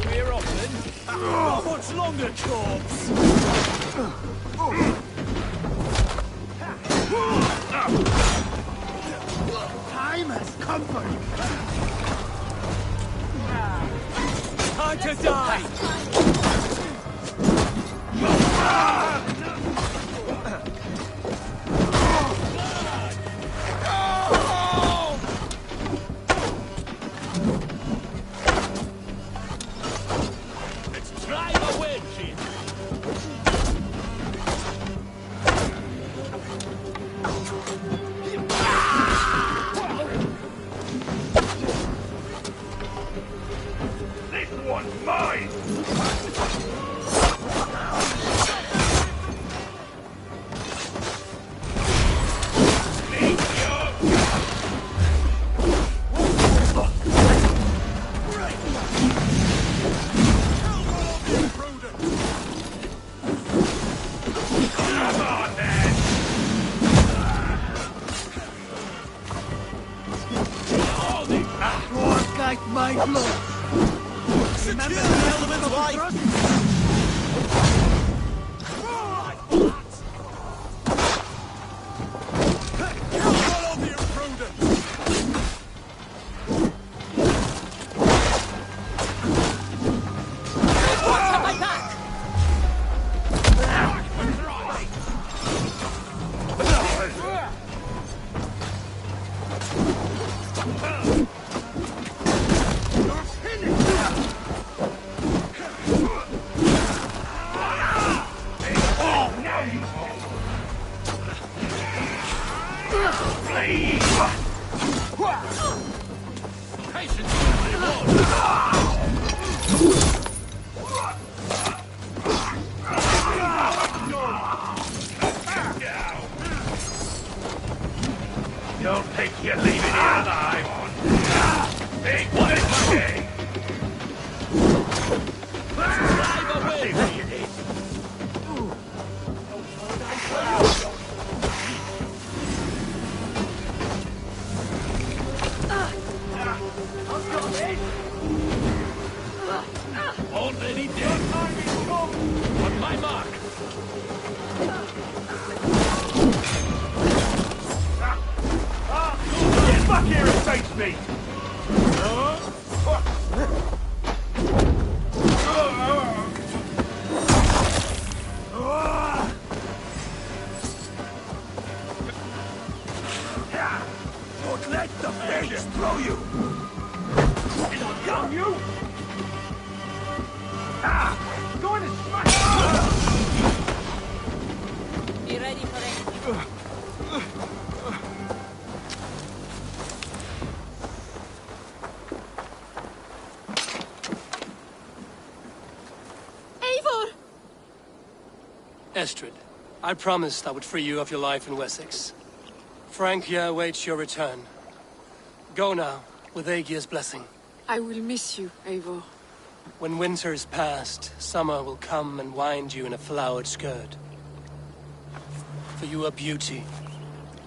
We're off then. Not much longer, corpse. Time has come for you. Time to die! Let's drive a wedge in. This one's mine! Come on, then! Dwarf like my blood. Remember the element of life. Don't think you're leaving here alive. Take what is my day. Drive away, lady. Already dead. On my mark. Get back here and face me! Don't let the fates throw you! Damn you! Going to smash! Be ready for it. Eivor! Estrid, I promised I would free you of your life in Wessex. Francia awaits your return. Go now, with Aegir's blessing. I will miss you, Eivor. When winter is past, summer will come and wind you in a flowered skirt. For you are beauty,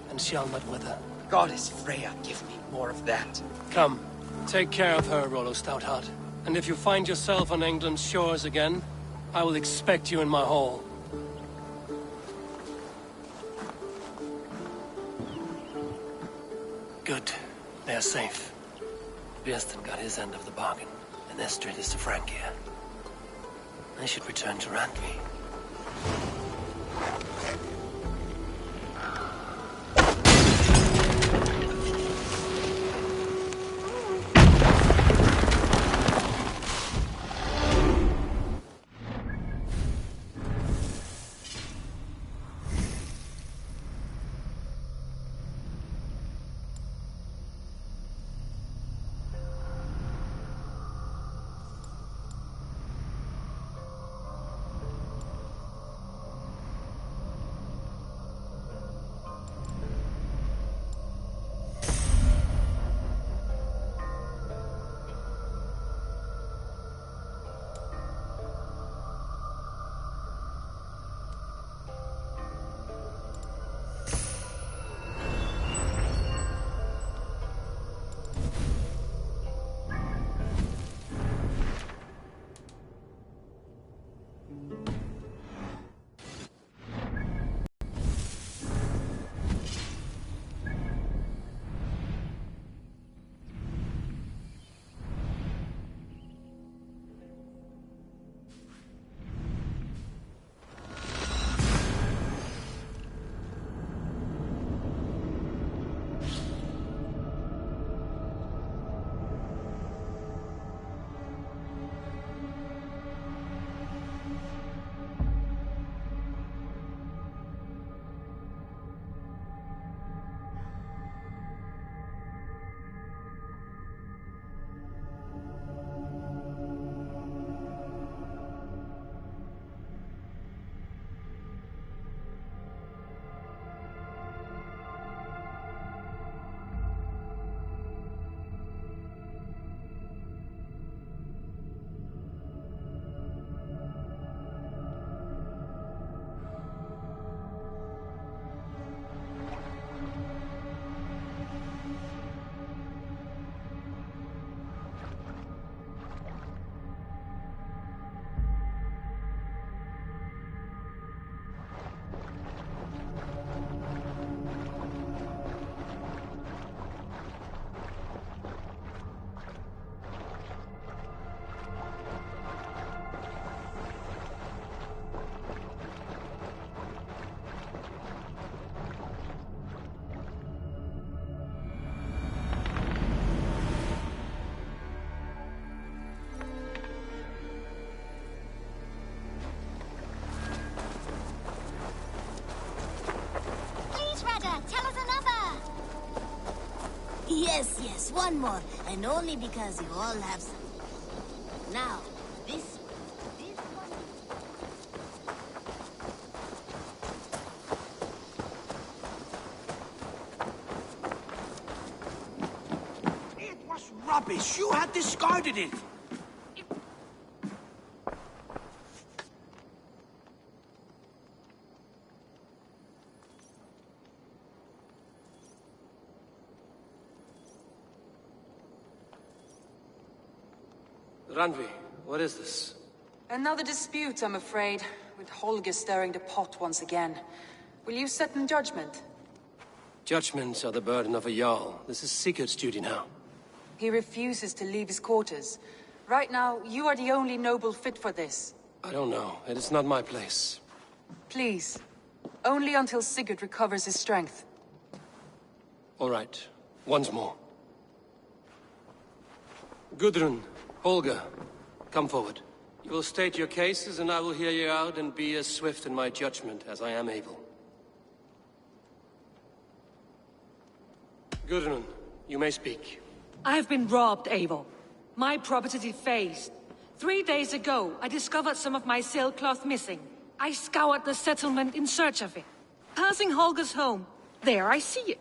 and shall not wither. Goddess Freya, give me more of that. Come, take care of her, Rollo Stoutheart. And if you find yourself on England's shores again, I will expect you in my hall. Good. They are safe. Björnsson got his end of the bargain, and Estrid is to Francia. I should return to Randvi. Yes, yes, one more. And only because you all have some. Now, this one. It was rubbish. You had discarded it. Randvi, what is this? Another dispute, I'm afraid, with Holger stirring the pot once again. Will you sit in judgment? Judgments are the burden of a Jarl. This is Sigurd's duty now. He refuses to leave his quarters. Right now, you are the only noble fit for this. I don't know. It is not my place. Please. Only until Sigurd recovers his strength. All right. Once more. Gudrun, Holger, come forward. You will state your cases, and I will hear you out and be as swift in my judgment as I am able. Gudrun, you may speak. I have been robbed, Eivor. My property defaced. 3 days ago, I discovered some of my sailcloth missing. I scoured the settlement in search of it. Passing Holger's home, there I see it.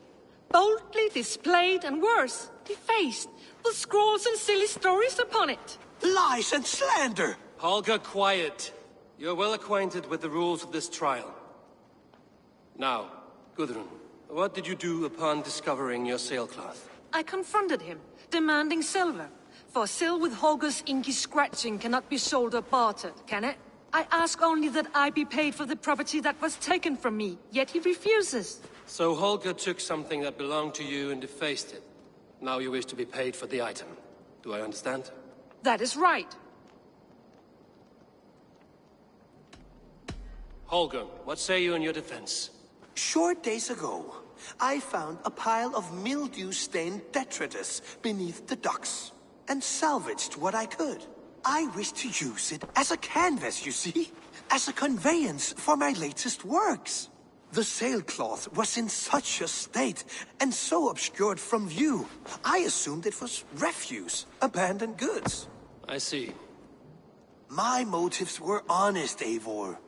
Boldly displayed and worse, defaced, with scrolls and silly stories upon it. Lies and slander! Holger, quiet. You're well acquainted with the rules of this trial. Now, Gudrun, what did you do upon discovering your sailcloth? I confronted him, demanding silver. For sil with Holger's inky scratching cannot be sold or bartered, can it? I ask only that I be paid for the property that was taken from me, yet he refuses. So Holger took something that belonged to you and defaced it. Now you wish to be paid for the item. Do I understand? That is right. Holger, what say you in your defense? Short days ago, I found a pile of mildew-stained detritus beneath the docks, and salvaged what I could. I wish to use it as a canvas, you see? As a conveyance for my latest works. The sailcloth was in such a state, and so obscured from view, I assumed it was refuse, abandoned goods. I see. My motives were honest, Eivor.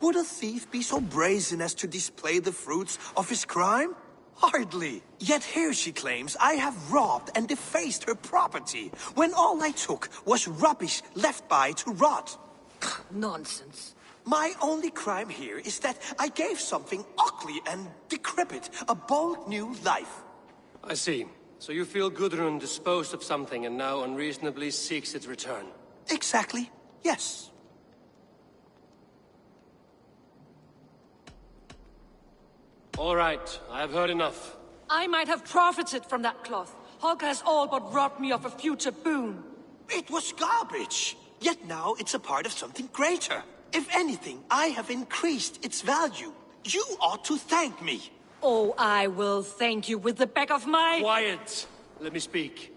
Would a thief be so brazen as to display the fruits of his crime? Hardly. Yet here she claims I have robbed and defaced her property, when all I took was rubbish left by to rot. Nonsense. My only crime here is that I gave something ugly and decrepit a bold new life. I see. So you feel Gudrun disposed of something and now unreasonably seeks its return? Exactly, yes. All right, I have heard enough. I might have profited from that cloth. Holger has all but robbed me of a future boon. It was garbage. Yet now it's a part of something greater. If anything, I have increased its value. You ought to thank me. Oh, I will thank you with the back of my... Quiet! Let me speak.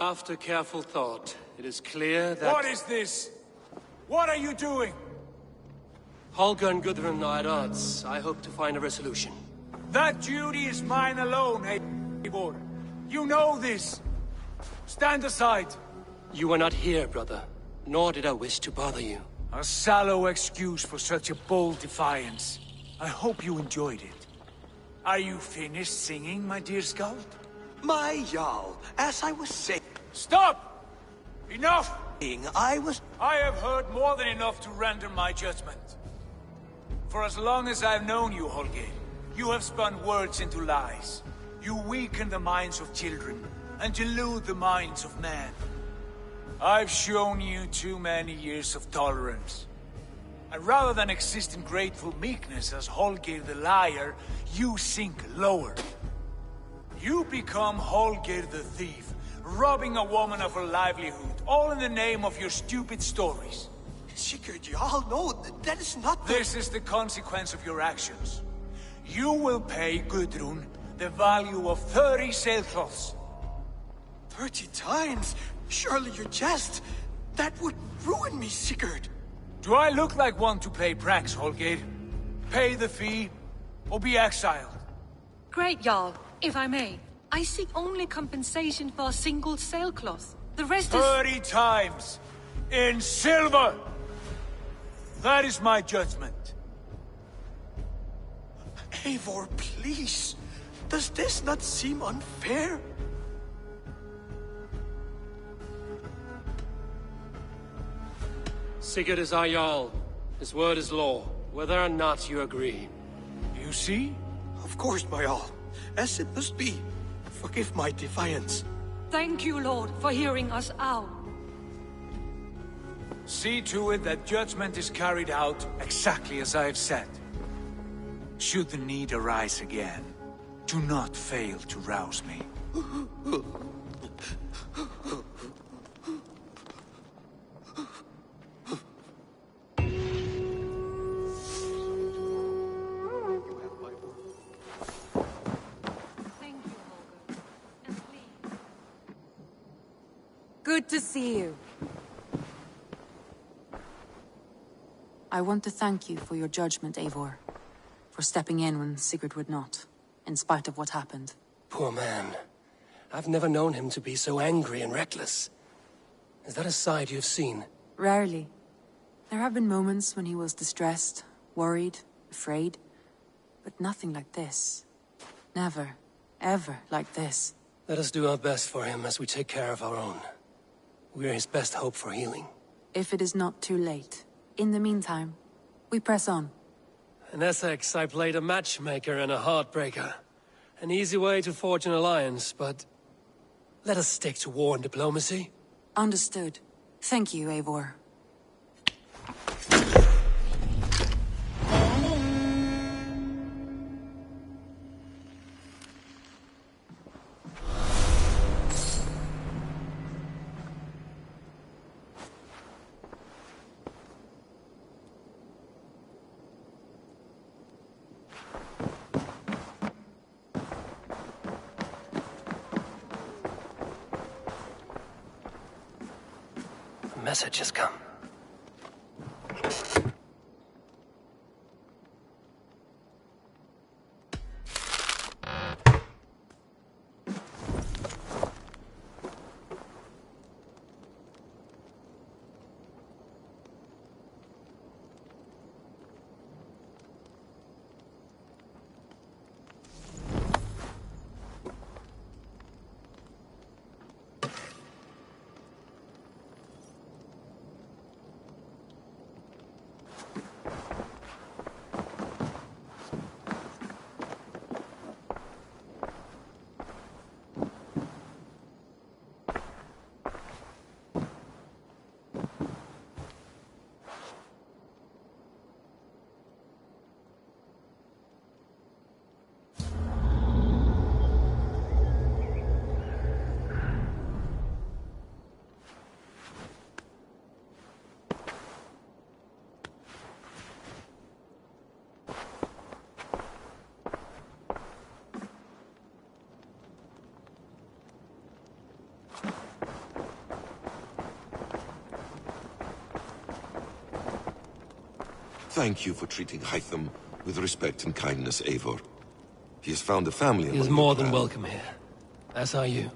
After careful thought, it is clear that... What is this? What are you doing? Holger and Gudrun are at odds. I hope to find a resolution. That duty is mine alone, Eivor. You know this. Stand aside. You were not here, brother. Nor did I wish to bother you. A sallow excuse for such a bold defiance. I hope you enjoyed it. Are you finished singing, my dear Skald? My Jarl, as I was saying... Stop! Enough! I have heard more than enough to render my judgment. For as long as I've known you, Holger, you have spun words into lies. You weaken the minds of children, and delude the minds of men. I've shown you too many years of tolerance. And rather than exist in grateful meekness as Holger the liar, you sink lower. You become Holger the thief, robbing a woman of her livelihood, all in the name of your stupid stories. Sigurd, you all know that is not the... This is the consequence of your actions. You will pay Gudrun the value of 30 sailcloths. 30 times? Surely you jest. That would ruin me, Sigurd. Do I look like one to play pranks, Holger? Pay the fee, or be exiled. Great, Jarl. If I may, I seek only compensation for a single sailcloth. The rest is... 30 times! In silver! That is my judgment. Eivor, please. Does this not seem unfair? Sigurd is our Jarl. His word is law, whether or not you agree. You see? Of course, my Jarl. As it must be. Forgive my defiance. Thank you, Lord, for hearing us out. See to it that judgment is carried out exactly as I have said. Should the need arise again, do not fail to rouse me. Good to see you. I want to thank you for your judgment, Eivor. For stepping in when Sigurd would not, in spite of what happened. Poor man. I've never known him to be so angry and reckless. Is that a side you've seen? Rarely. There have been moments when he was distressed, worried, afraid. But nothing like this. Never, ever like this. Let us do our best for him as we take care of our own. We're his best hope for healing. If it is not too late. In the meantime, we press on. In Essex, I played a matchmaker and a heartbreaker. An easy way to forge an alliance, but... let us stick to war and diplomacy. Understood. Thank you, Eivor. A message has come. Thank you for treating Hytham with respect and kindness, Eivor. He has found a family. He is more than welcome here. As are you.